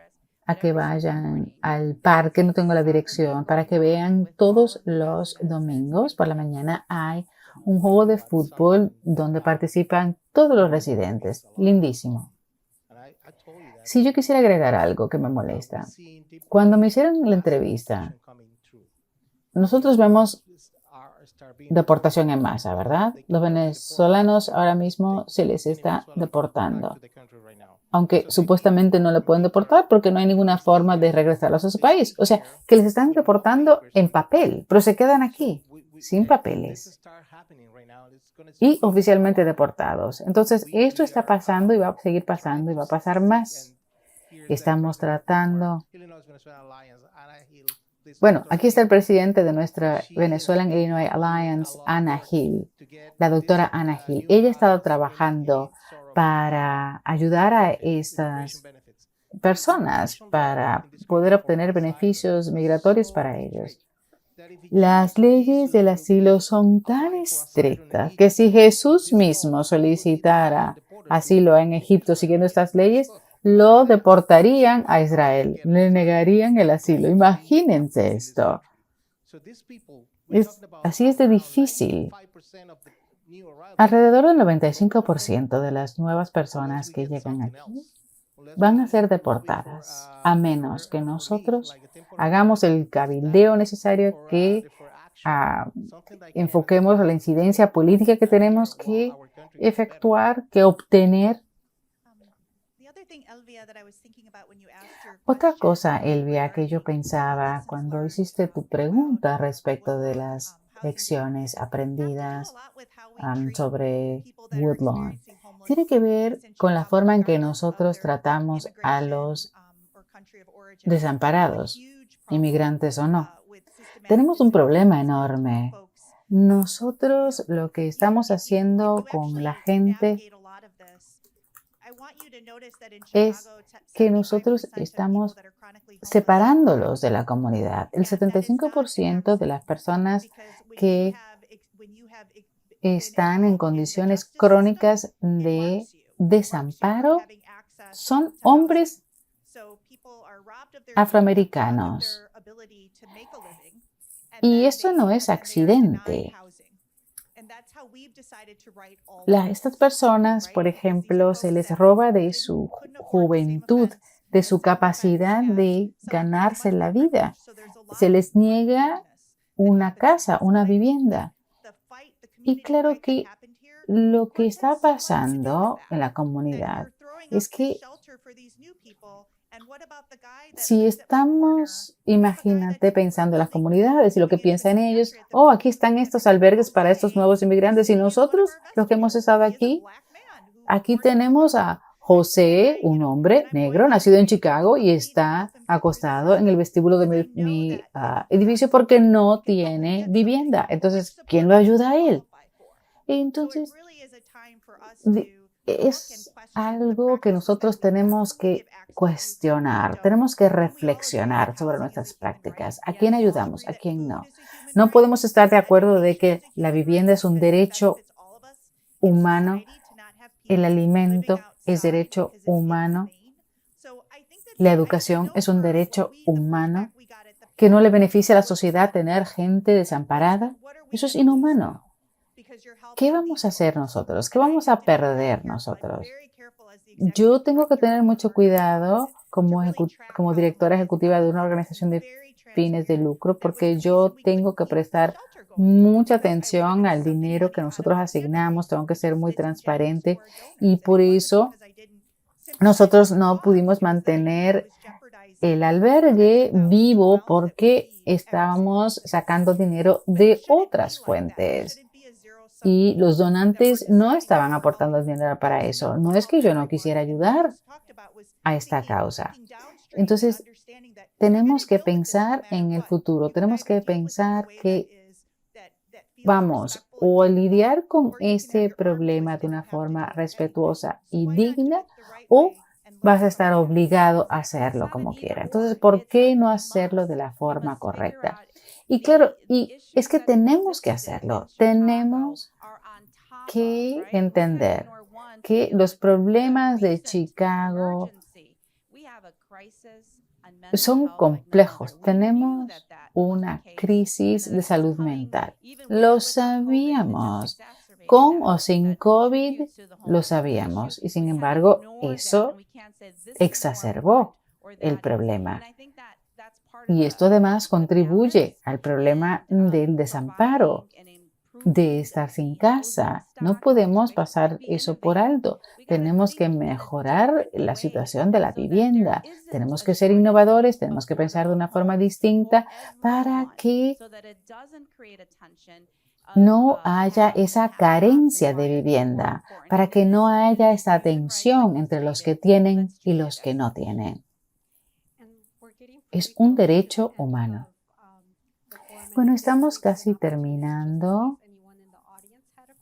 a que vayan al parque, no tengo la dirección, para que vean todos los domingos por la mañana hay un juego de fútbol donde participan todos los residentes. Lindísimo. Si yo quisiera agregar algo que me molesta, cuando me hicieron la entrevista, nosotros vemos deportación en masa, ¿verdad? Los venezolanos ahora mismo se les está deportando, aunque supuestamente no le pueden deportar porque no hay ninguna forma de regresarlos a su país. O sea, que les están deportando en papel, pero se quedan aquí, sin papeles y oficialmente deportados. Entonces, esto está pasando y va a seguir pasando y va a pasar más. Estamos tratando... Bueno, aquí está el presidente de nuestra Venezuelan Illinois Alliance, Anna Hill, la doctora Anna Hill. Ella ha estado trabajando para ayudar a estas personas para poder obtener beneficios migratorios para ellos. Las leyes del asilo son tan estrictas que si Jesús mismo solicitara asilo en Egipto siguiendo estas leyes, lo deportarían a Israel, le negarían el asilo. Imagínense esto. Así es de difícil. Alrededor del 95% de las nuevas personas que llegan aquí van a ser deportadas, a menos que nosotros hagamos el cabildeo necesario, que enfoquemos la incidencia política que tenemos que efectuar, que obtener. Otra cosa, Elvia, que yo pensaba cuando hiciste tu pregunta respecto de las lecciones aprendidas sobre Woodlawn, tiene que ver con la forma en que nosotros tratamos a los desamparados, inmigrantes o no. Tenemos un problema enorme. Nosotros lo que estamos haciendo con la gente es que nosotros estamos separándolos de la comunidad. El 75% de las personas que están en condiciones crónicas de desamparo son hombres afroamericanos. Y esto no es accidente. Estas personas, por ejemplo, se les roba de su juventud, de su capacidad de ganarse la vida. Se les niega una casa, una vivienda. Y claro que lo que está pasando en la comunidad es que si estamos, imagínate, pensando en las comunidades y lo que piensan ellos, oh, aquí están estos albergues para estos nuevos inmigrantes y nosotros, los que hemos estado aquí tenemos a José, un hombre negro, nacido en Chicago y está acostado en el vestíbulo de mi edificio porque no tiene vivienda. Entonces, ¿quién lo ayuda a él? Y entonces, es algo que nosotros tenemos que cuestionar, tenemos que reflexionar sobre nuestras prácticas. ¿A quién ayudamos? ¿A quién no? No podemos estar de acuerdo de que la vivienda es un derecho humano, el alimento es derecho humano, la educación es un derecho humano, que no le beneficia a la sociedad tener gente desamparada. Eso es inhumano. ¿Qué vamos a hacer nosotros? ¿Qué vamos a perder nosotros? Yo tengo que tener mucho cuidado como directora ejecutiva de una organización de fines de lucro porque yo tengo que prestar mucha atención al dinero que nosotros asignamos, tengo que ser muy transparente y por eso nosotros no pudimos mantener el albergue vivo porque estábamos sacando dinero de otras fuentes. Y los donantes no estaban aportando dinero para eso. No es que yo no quisiera ayudar a esta causa. Entonces, tenemos que pensar en el futuro. Tenemos que pensar que vamos o a lidiar con este problema de una forma respetuosa y digna o vas a estar obligado a hacerlo como quiera. Entonces, ¿por qué no hacerlo de la forma correcta? Y claro, y es que tenemos que hacerlo. Tenemos que entender que los problemas de Chicago son complejos. Tenemos una crisis de salud mental. Lo sabíamos. Con o sin COVID, lo sabíamos. Y sin embargo, eso exacerbó el problema. Y esto además contribuye al problema del desamparo, de estar sin casa. No podemos pasar eso por alto. Tenemos que mejorar la situación de la vivienda. Tenemos que ser innovadores, tenemos que pensar de una forma distinta para que no haya esa carencia de vivienda, para que no haya esa tensión entre los que tienen y los que no tienen. Es un derecho humano. Bueno, estamos casi terminando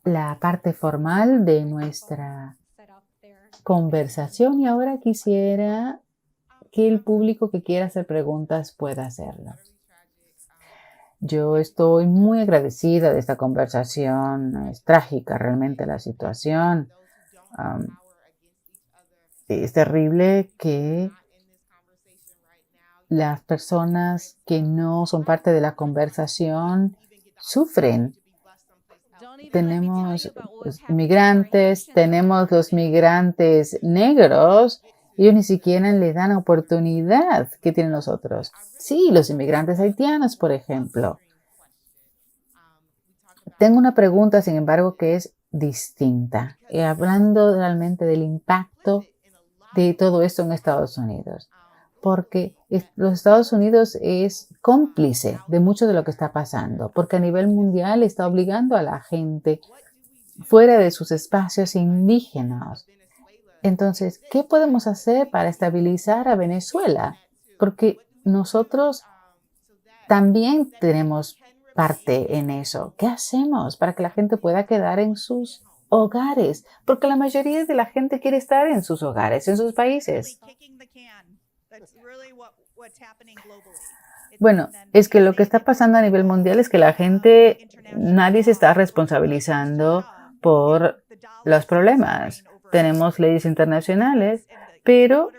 la parte formal de nuestra conversación y ahora quisiera que el público que quiera hacer preguntas pueda hacerlo. Yo estoy muy agradecida de esta conversación. Es trágica realmente la situación. Es terrible que las personas que no son parte de la conversación sufren. Tenemos los inmigrantes, tenemos los migrantes negros, ellos ni siquiera le dan oportunidad que tienen los otros. Sí, los inmigrantes haitianos, por ejemplo. Tengo una pregunta, sin embargo, que es distinta, hablando realmente del impacto de todo esto en Estados Unidos, porque los Estados Unidos es cómplice de mucho de lo que está pasando, porque a nivel mundial está obligando a la gente fuera de sus espacios indígenas. Entonces, ¿qué podemos hacer para estabilizar a Venezuela? Porque nosotros también tenemos parte en eso. ¿Qué hacemos para que la gente pueda quedar en sus hogares? Porque la mayoría de la gente quiere estar en sus hogares, en sus países. Bueno, es que lo que está pasando a nivel mundial es que la gente, nadie se está responsabilizando por los problemas. Tenemos leyes internacionales, pero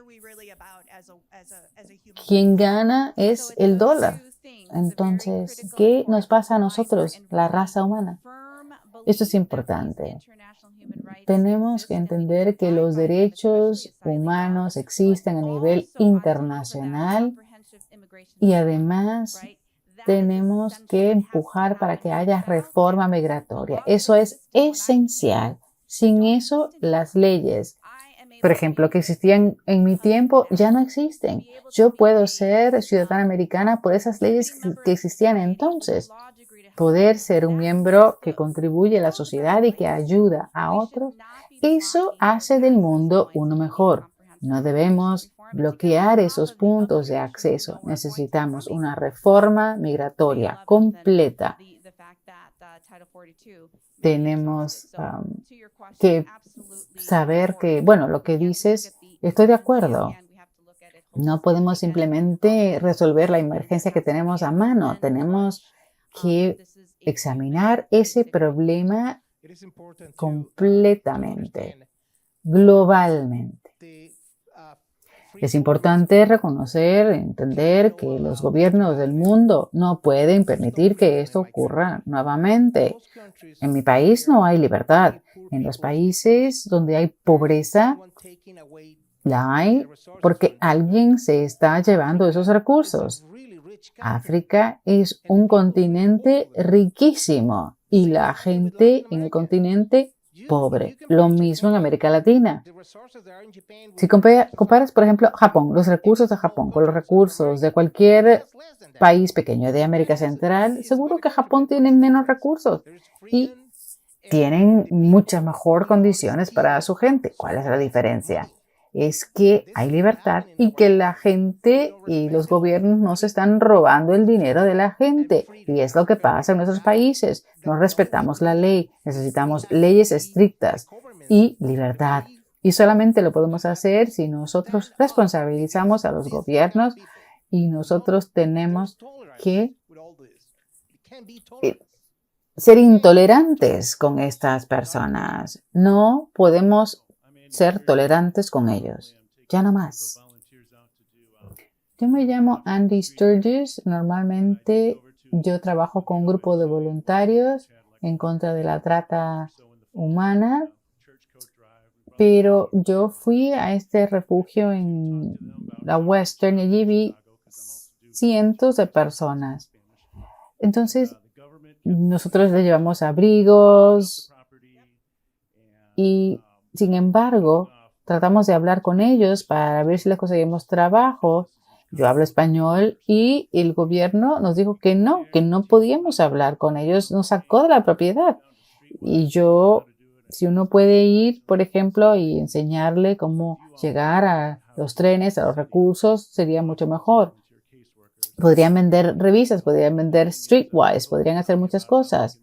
quien gana es el dólar. Entonces, ¿qué nos pasa a nosotros, la raza humana? Esto es importante. Tenemos que entender que los derechos humanos existen a nivel internacional y además tenemos que empujar para que haya reforma migratoria. Eso es esencial. Sin eso, las leyes, por ejemplo, que existían en mi tiempo, ya no existen. Yo puedo ser ciudadana americana por esas leyes que existían entonces. Poder ser un miembro que contribuye a la sociedad y que ayuda a otros, eso hace del mundo uno mejor. No debemos bloquear esos puntos de acceso. Necesitamos una reforma migratoria completa. tenemos que saber que, bueno, lo que dices, estoy de acuerdo. No podemos simplemente resolver la emergencia que tenemos a mano. Tenemos que examinar ese problema completamente, globalmente. Es importante reconocer, entender que los gobiernos del mundo no pueden permitir que esto ocurra nuevamente. En mi país no hay libertad. En los países donde hay pobreza, la hay porque alguien se está llevando esos recursos. África es un continente riquísimo y la gente en el continente pobre. Lo mismo en América Latina. Si comparas, por ejemplo, Japón, los recursos de Japón con los recursos de cualquier país pequeño de América Central, seguro que Japón tiene menos recursos y tienen muchas mejor condiciones para su gente. ¿Cuál es la diferencia? Es que hay libertad y que la gente y los gobiernos no se están robando el dinero de la gente. Y es lo que pasa en nuestros países. No respetamos la ley, necesitamos leyes estrictas y libertad. Y solamente lo podemos hacer si nosotros responsabilizamos a los gobiernos y nosotros tenemos que ser intolerantes con estas personas. No podemos ser tolerantes con ellos. Ya no más. Yo me llamo Andy Sturgis. Normalmente yo trabajo con un grupo de voluntarios en contra de la trata humana, pero yo fui a este refugio en la Western y allí vi cientos de personas. Entonces, nosotros les llevamos abrigos y sin embargo, tratamos de hablar con ellos para ver si les conseguimos trabajo. Yo hablo español y el gobierno nos dijo que no podíamos hablar con ellos, nos sacó de la propiedad. Y si uno puede ir, por ejemplo, y enseñarle cómo llegar a los trenes, a los recursos, sería mucho mejor. Podrían vender revistas, podrían vender Streetwise, podrían hacer muchas cosas.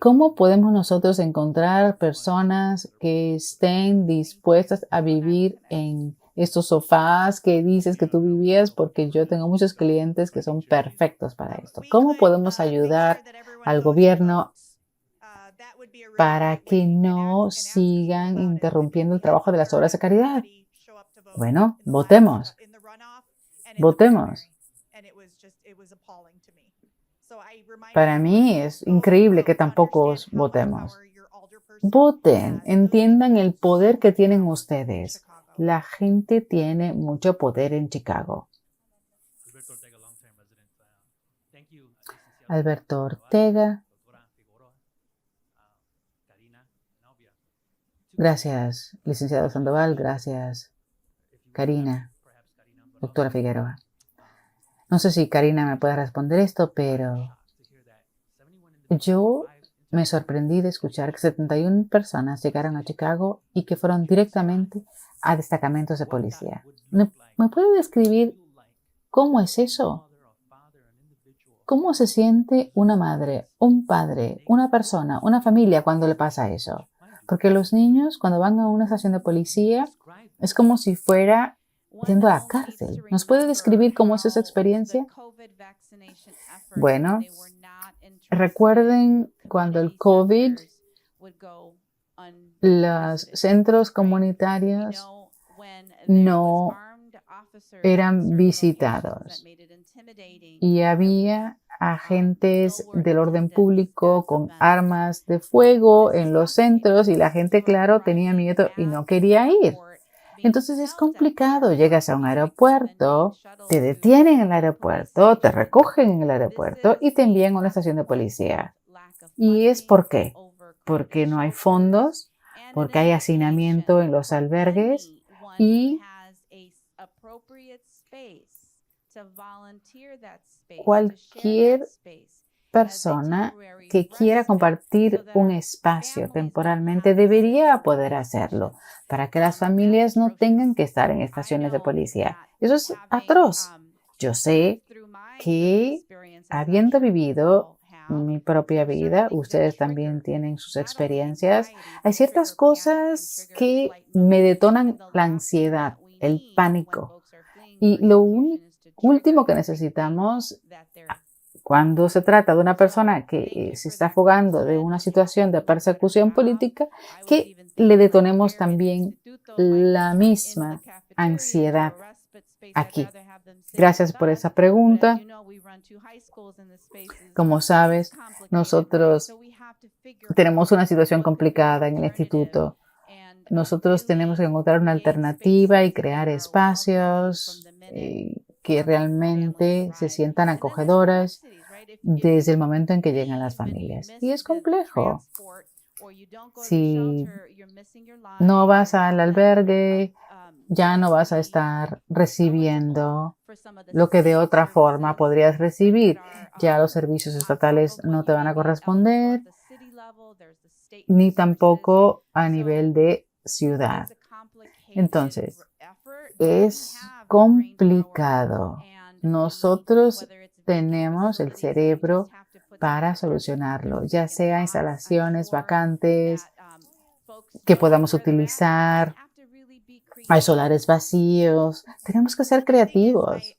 ¿Cómo podemos nosotros encontrar personas que estén dispuestas a vivir en estos sofás que dices que tú vivías? Porque yo tengo muchos clientes que son perfectos para esto. ¿Cómo podemos ayudar al gobierno para que no sigan interrumpiendo el trabajo de las obras de caridad? Bueno, votemos. Votemos. Para mí es increíble que tampoco votemos. Voten, entiendan el poder que tienen ustedes. La gente tiene mucho poder en Chicago. Alberto Ortega. Gracias, licenciado Sandoval. Gracias, Karina. Doctora Figueroa. No sé si Karina me puede responder esto, pero yo me sorprendí de escuchar que 71 personas llegaron a Chicago y que fueron directamente a destacamentos de policía. ¿Me puede describir cómo es eso? ¿Cómo se siente una madre, un padre, una persona, una familia cuando le pasa eso? Porque los niños cuando van a una estación de policía es como si fuera yendo a la cárcel. ¿Nos puede describir cómo es esa experiencia? Bueno, recuerden cuando el COVID, los centros comunitarios no eran visitados y había agentes del orden público con armas de fuego en los centros y la gente, claro, tenía miedo y no quería ir. Entonces es complicado. Llegas a un aeropuerto, te detienen en el aeropuerto, te recogen en el aeropuerto y te envían a una estación de policía. ¿Y es por qué? Porque no hay fondos, porque hay hacinamiento en los albergues y cualquier persona que quiera compartir un espacio temporalmente debería poder hacerlo para que las familias no tengan que estar en estaciones de policía. Eso es atroz. Yo sé que habiendo vivido mi propia vida, ustedes también tienen sus experiencias. Hay ciertas cosas que me detonan la ansiedad, el pánico. Y lo último que necesitamos cuando se trata de una persona que se está fugando de una situación de persecución política, que le detonemos también la misma ansiedad aquí. Gracias por esa pregunta. Como sabes, nosotros tenemos una situación complicada en el instituto. Nosotros tenemos que encontrar una alternativa y crear espacios que realmente se sientan acogedoras desde el momento en que llegan las familias. Y es complejo. Si no vas al albergue, ya no vas a estar recibiendo lo que de otra forma podrías recibir. Ya los servicios estatales no te van a corresponder, ni tampoco a nivel de ciudad. Entonces, es complicado. Nosotros tenemos el cerebro para solucionarlo, ya sea instalaciones vacantes que podamos utilizar, hay solares vacíos, tenemos que ser creativos.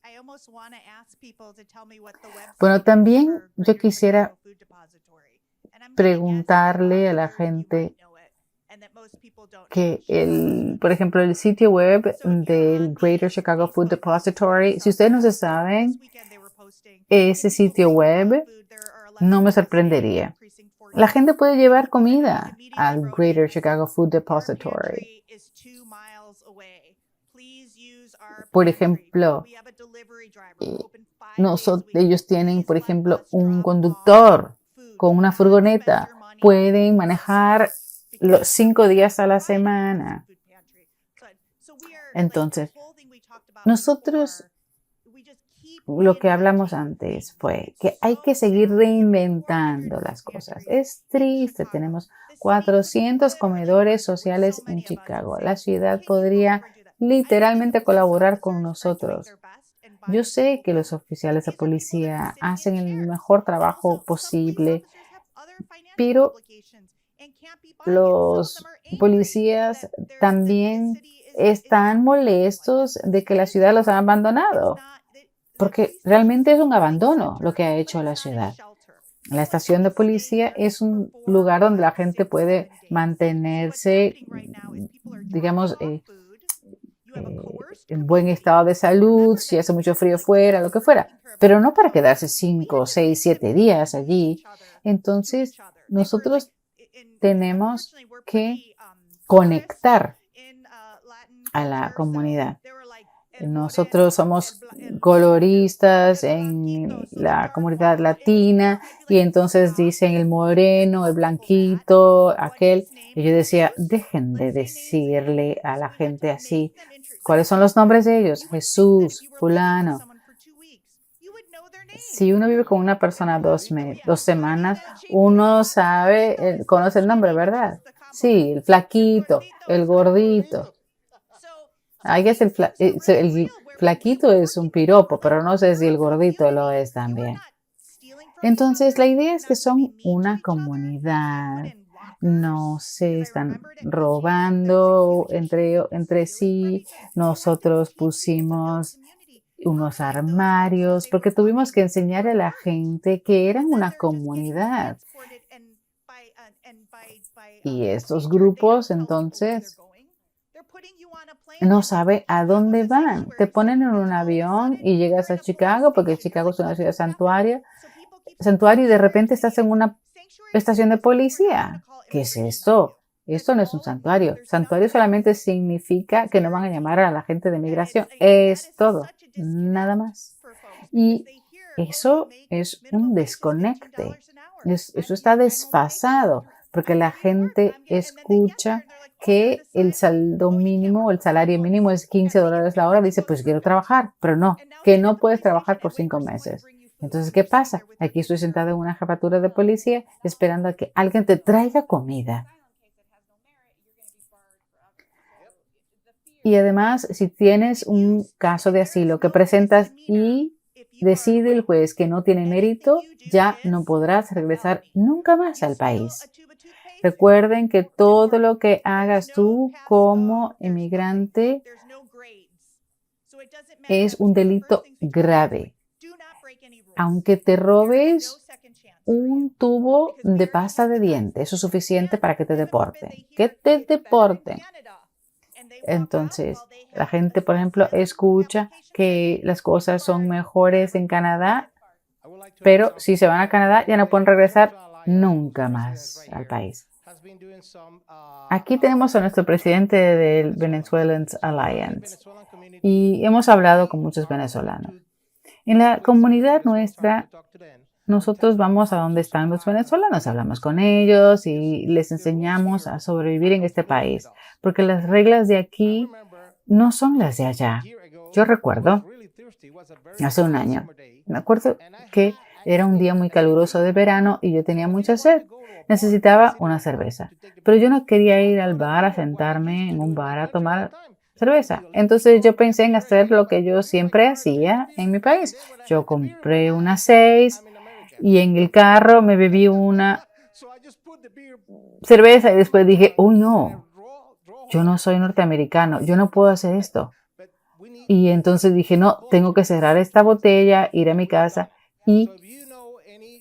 Bueno, también yo quisiera preguntarle a la gente que por ejemplo, el sitio web del Greater Chicago Food Depository, si ustedes no se saben, ese sitio web no me sorprendería. La gente puede llevar comida al Greater Chicago Food Depository. Por ejemplo, ellos tienen, por ejemplo, un conductor con una furgoneta. Pueden manejar los 5 días a la semana. Entonces, nosotros lo que hablamos antes fue que hay que seguir reinventando las cosas. Es triste, tenemos 400 comedores sociales en Chicago. La ciudad podría literalmente colaborar con nosotros. Yo sé que los oficiales de policía hacen el mejor trabajo posible, pero los policías también están molestos de que la ciudad los ha abandonado, porque realmente es un abandono lo que ha hecho la ciudad. La estación de policía es un lugar donde la gente puede mantenerse, digamos, en buen estado de salud, si hace mucho frío fuera, lo que fuera, pero no para quedarse 5, 6, 7 días allí. Entonces, nosotros tenemos que conectar a la comunidad. Nosotros somos coloristas en la comunidad latina y entonces dicen el moreno, el blanquito, aquel. Y yo decía, dejen de decirle a la gente así. ¿Cuáles son los nombres de ellos? Jesús, fulano. Si uno vive con una persona 2 semanas, uno sabe, conoce el nombre, ¿verdad? Sí, el flaquito, el gordito. Ahí es el flaquito es un piropo, pero no sé si el gordito lo es también. Entonces, la idea es que son una comunidad. No se están robando entre sí. Nosotros pusimos unos armarios porque tuvimos que enseñar a la gente que eran una comunidad. Y estos grupos, entonces, no sabe a dónde van. Te ponen en un avión y llegas a Chicago, porque Chicago es una ciudad santuario, y de repente estás en una estación de policía. ¿Qué es esto? Esto no es un santuario. Santuario solamente significa que no van a llamar a la gente de migración. Es todo, nada más. Y eso es un desconecte. Eso está desfasado, porque la gente escucha que el saldo mínimo o el salario mínimo es $15 la hora, dice, pues quiero trabajar, pero no, que no puedes trabajar por 5 meses. Entonces, ¿qué pasa? Aquí estoy sentada en una jefatura de policía esperando a que alguien te traiga comida. Y además, si tienes un caso de asilo que presentas y decide el juez que no tiene mérito, ya no podrás regresar nunca más al país. Recuerden que todo lo que hagas tú como inmigrante es un delito grave. Aunque te robes un tubo de pasta de dientes, eso es suficiente para que te deporten. Que te deporten. Entonces, la gente, por ejemplo, escucha que las cosas son mejores en Canadá, pero si se van a Canadá ya no pueden regresar nunca más al país. Aquí tenemos a nuestro presidente del Venezuelan Alliance y hemos hablado con muchos venezolanos. En la comunidad nuestra, nosotros vamos a donde están los venezolanos, hablamos con ellos y les enseñamos a sobrevivir en este país, porque las reglas de aquí no son las de allá. Yo recuerdo, hace un año, me acuerdo que era un día muy caluroso de verano y yo tenía mucha sed. Necesitaba una cerveza, pero yo no quería ir al bar a sentarme en un bar a tomar cerveza. Entonces yo pensé en hacer lo que yo siempre hacía en mi país. Yo compré unas 6 y en el carro me bebí una cerveza y después dije, oh no, yo no soy norteamericano, yo no puedo hacer esto. Y entonces dije, no, tengo que cerrar esta botella, ir a mi casa y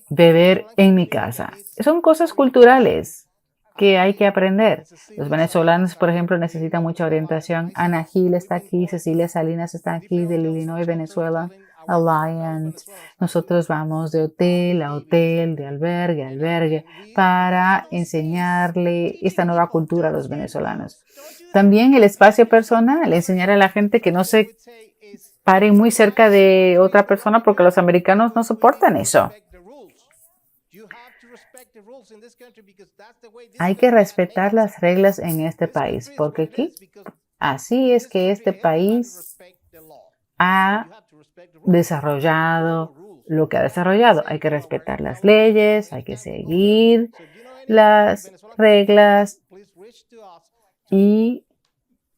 beber en mi casa. Son cosas culturales que hay que aprender. Los venezolanos, por ejemplo, necesitan mucha orientación. Ana Gil está aquí, Cecilia Salinas está aquí, del Illinois Venezuela Alliance. Nosotros vamos de hotel a hotel, de albergue a albergue, para enseñarle esta nueva cultura a los venezolanos. También el espacio personal, enseñar a la gente que no se paren muy cerca de otra persona porque los americanos no soportan eso. Hay que respetar las reglas en este país, porque aquí así es que este país ha desarrollado lo que ha desarrollado. Hay que respetar las leyes, hay que seguir las reglas y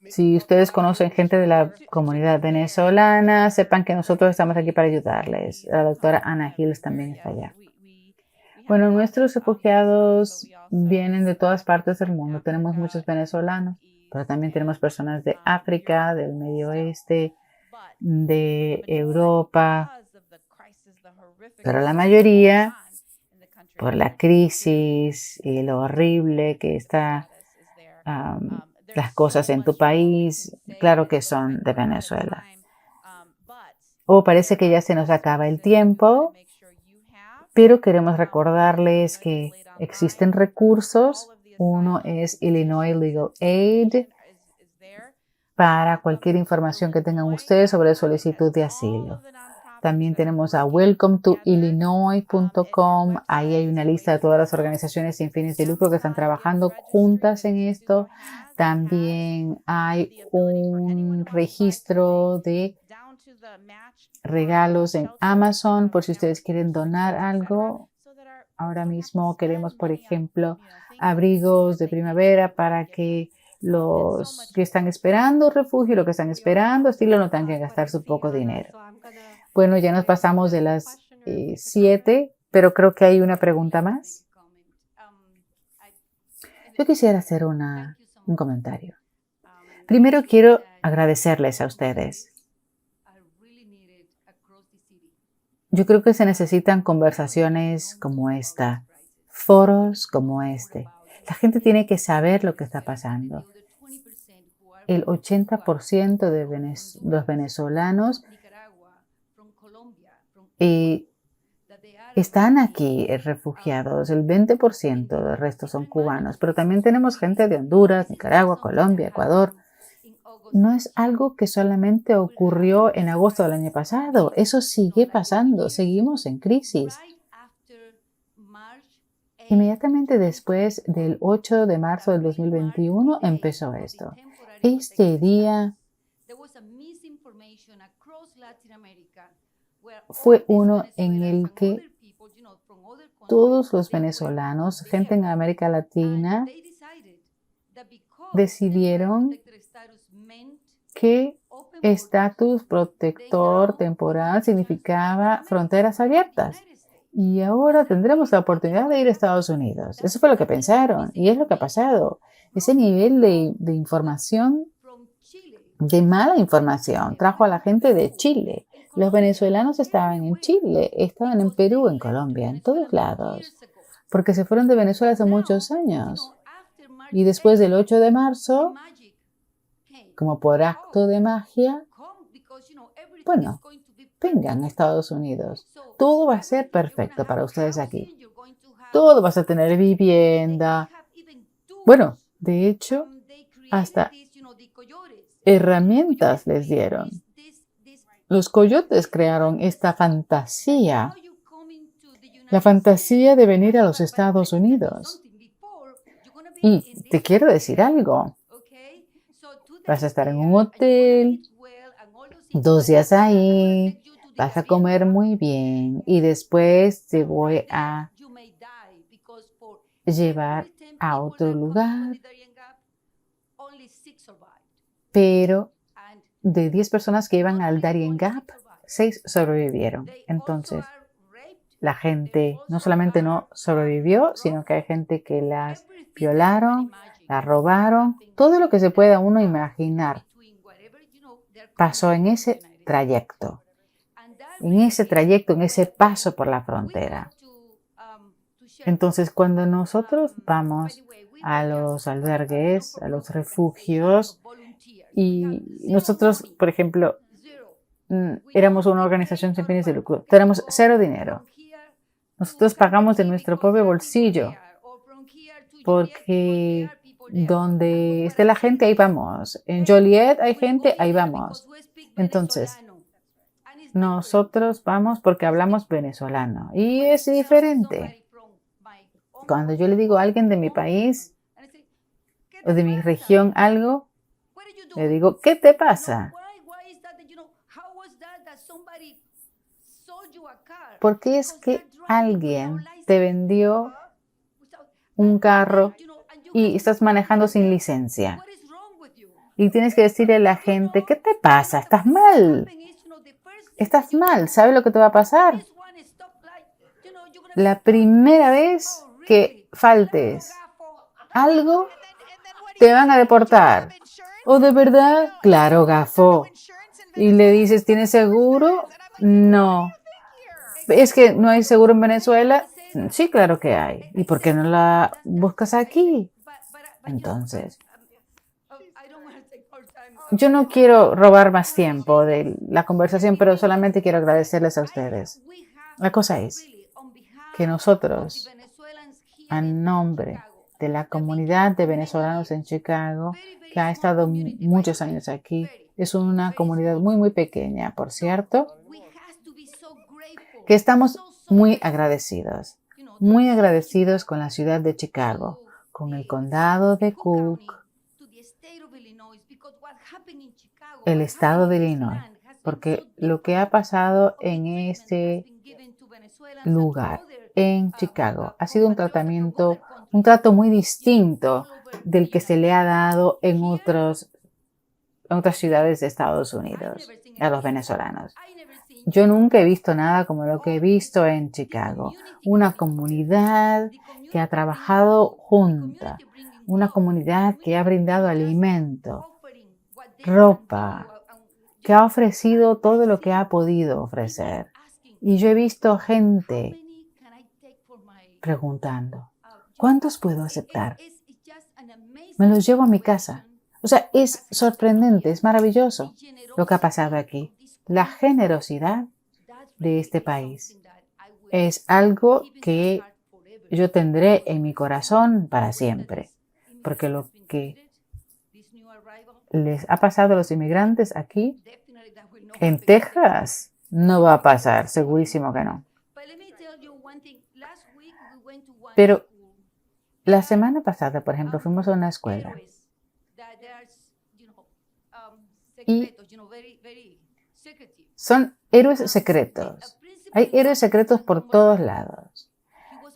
si ustedes conocen gente de la comunidad venezolana, sepan que nosotros estamos aquí para ayudarles. La doctora Ana Hills también está allá. Bueno, nuestros refugiados vienen de todas partes del mundo. Tenemos muchos venezolanos, pero también tenemos personas de África, del Medio Oeste, de Europa. Pero la mayoría, por la crisis y lo horrible que está las cosas en tu país, claro que son de Venezuela. Parece que ya se nos acaba el tiempo, pero queremos recordarles que existen recursos. Uno es Illinois Legal Aid para cualquier información que tengan ustedes sobre solicitud de asilo. También tenemos a welcometoillinois.com. Ahí hay una lista de todas las organizaciones sin fines de lucro que están trabajando juntas en esto. También hay un registro de regalos en Amazon por si ustedes quieren donar algo. Ahora mismo queremos, por ejemplo, abrigos de primavera para que los que están esperando refugio, los que están esperando asilo no tengan que gastar su poco dinero. Bueno, ya nos pasamos de las 7, pero creo que hay una pregunta más. Yo quisiera hacer un comentario. Primero quiero agradecerles a ustedes. Yo creo que se necesitan conversaciones como esta, foros como este. La gente tiene que saber lo que está pasando. El 80% de los venezolanos están aquí refugiados, el 20% del resto son cubanos, pero también tenemos gente de Honduras, Nicaragua, Colombia, Ecuador. No es algo que solamente ocurrió en agosto del año pasado, eso sigue pasando, seguimos en crisis. Inmediatamente después del 8 de marzo del 2021 empezó esto. Este día fue uno en el que todos los venezolanos, gente en América Latina, decidieron que estatus protector temporal significaba fronteras abiertas. Y ahora tendremos la oportunidad de ir a Estados Unidos. Eso fue lo que pensaron y es lo que ha pasado. Ese nivel de información, de mala información, trajo a la gente de Chile. Los venezolanos estaban en Chile, estaban en Perú, en Colombia, en todos lados, porque se fueron de Venezuela hace muchos años. Y después del 8 de marzo, como por acto de magia, bueno, vengan a Estados Unidos. Todo va a ser perfecto para ustedes aquí. Todo vas a tener vivienda. Bueno, de hecho, hasta herramientas les dieron. Los coyotes crearon esta fantasía, la fantasía de venir a los Estados Unidos. Y te quiero decir algo. Vas a estar en un hotel, 2 días ahí, vas a comer muy bien y después te voy a llevar a otro lugar. Pero de 10 personas que iban al Darien Gap, 6 sobrevivieron. Entonces, la gente no solamente no sobrevivió, sino que hay gente que las violaron, las robaron. Todo lo que se pueda uno imaginar pasó en ese trayecto. En ese paso por la frontera. Entonces, cuando nosotros vamos a los albergues, a los refugios, y nosotros, por ejemplo, éramos una organización sin fines de lucro, tenemos 0 dinero. Nosotros pagamos de nuestro propio bolsillo, porque donde esté la gente, ahí vamos. En Joliet hay gente, ahí vamos. Entonces, nosotros vamos porque hablamos venezolano y es diferente. Cuando yo le digo a alguien de mi país o de mi región algo, le digo, ¿qué te pasa? ¿Por qué es que alguien te vendió un carro y estás manejando sin licencia? Y tienes que decirle a la gente, ¿qué te pasa? Estás mal. Estás mal. ¿Sabes lo que te va a pasar? La primera vez que faltes algo, te van a deportar. ¿O de verdad? Claro, gafo. Y le dices, ¿tienes seguro? No. ¿Es que no hay seguro en Venezuela? Sí, claro que hay. ¿Y por qué no la buscas aquí? Entonces, yo no quiero robar más tiempo de la conversación, pero solamente quiero agradecerles a ustedes. La cosa es que nosotros, a nombre de la comunidad de venezolanos en Chicago, que ha estado muchos años aquí, es una comunidad muy, muy pequeña, por cierto, que estamos muy agradecidos con la ciudad de Chicago, con el condado de Cook, el estado de Illinois, porque lo que ha pasado en este lugar, en Chicago, ha sido un trato muy distinto del que se le ha dado en otras ciudades de Estados Unidos a los venezolanos. Yo nunca he visto nada como lo que he visto en Chicago. Una comunidad que ha trabajado junta, una comunidad que ha brindado alimento, ropa, que ha ofrecido todo lo que ha podido ofrecer. Y yo he visto gente preguntando, ¿cuántos puedo aceptar? Me los llevo a mi casa. O sea, es sorprendente, es maravilloso lo que ha pasado aquí. La generosidad de este país es algo que yo tendré en mi corazón para siempre, porque lo que les ha pasado a los inmigrantes aquí en Texas no va a pasar, segurísimo que no. Pero la semana pasada, por ejemplo, fuimos a una escuela y son héroes secretos. Hay héroes secretos por todos lados.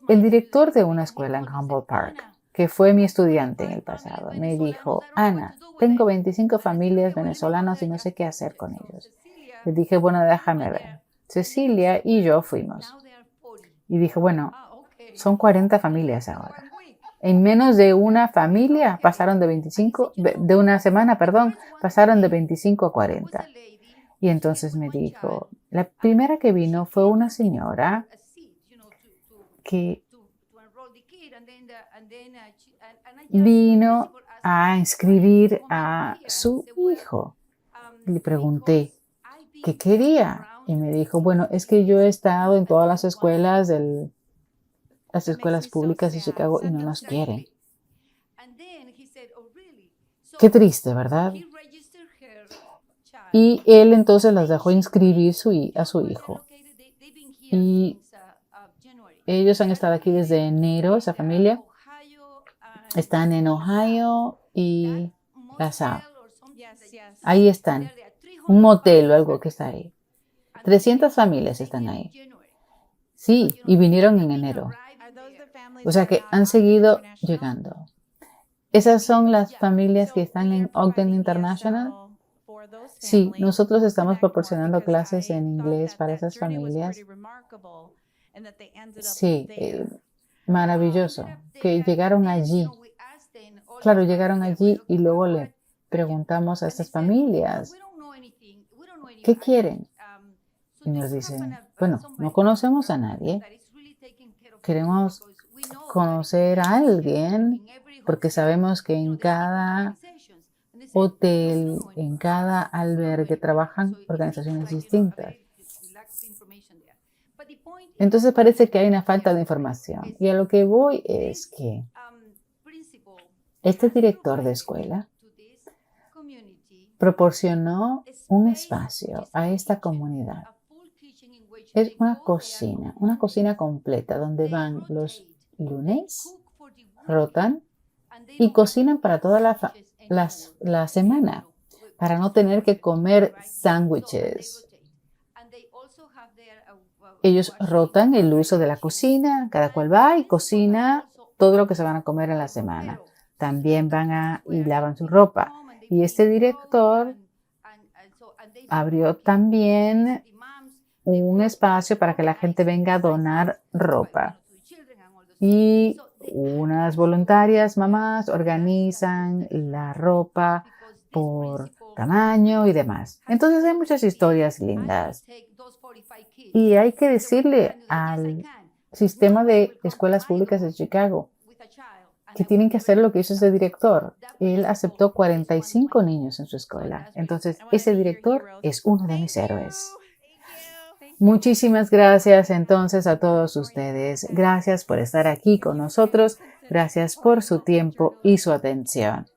El director de una escuela en Humboldt Park, que fue mi estudiante en el pasado, me dijo, Ana, tengo 25 familias venezolanas y no sé qué hacer con ellos. Le dije, bueno, déjame ver. Cecilia y yo fuimos. Y dije, bueno, son 40 familias ahora. En menos de una familia pasaron de una semana, pasaron de 25 a 40. Y entonces me dijo, la primera que vino fue una señora que vino a inscribir a su hijo. Le pregunté, ¿qué quería? Y me dijo, bueno, es que yo he estado en todas las escuelas públicas de Chicago y no nos quieren. Qué triste, ¿verdad? Y él entonces las dejó inscribir a su hijo. Y ellos han estado aquí desde enero, esa familia. Están en Ohio y LaSalle. Ahí están. Un motel o algo que está ahí. 300 familias están ahí. Sí, y vinieron en enero. O sea que han seguido llegando. ¿Esas son las familias que están en Ogden International? Sí, nosotros estamos proporcionando clases en inglés para esas familias. Sí, maravilloso, que llegaron allí. Claro, llegaron allí y luego le preguntamos a estas familias, ¿qué quieren? Y nos dicen, bueno, no conocemos a nadie. Queremos conocer a alguien porque sabemos que en cada hotel, en cada albergue trabajan organizaciones distintas. Entonces parece que hay una falta de información. Y a lo que voy es que este director de escuela proporcionó un espacio a esta comunidad. Es una cocina completa donde van los lunes, rotan y cocinan para toda la semana para no tener que comer sándwiches. Ellos rotan el uso de la cocina, cada cual va y cocina todo lo que se van a comer en la semana. También van y lavan su ropa. Y este director abrió también un espacio para que la gente venga a donar ropa. Y unas voluntarias mamás organizan la ropa por tamaño y demás. Entonces hay muchas historias lindas. Y hay que decirle al sistema de escuelas públicas de Chicago que tienen que hacer lo que hizo ese director. Él aceptó 45 niños en su escuela. Entonces, ese director es uno de mis héroes. Muchísimas gracias entonces a todos ustedes. Gracias por estar aquí con nosotros. Gracias por su tiempo y su atención.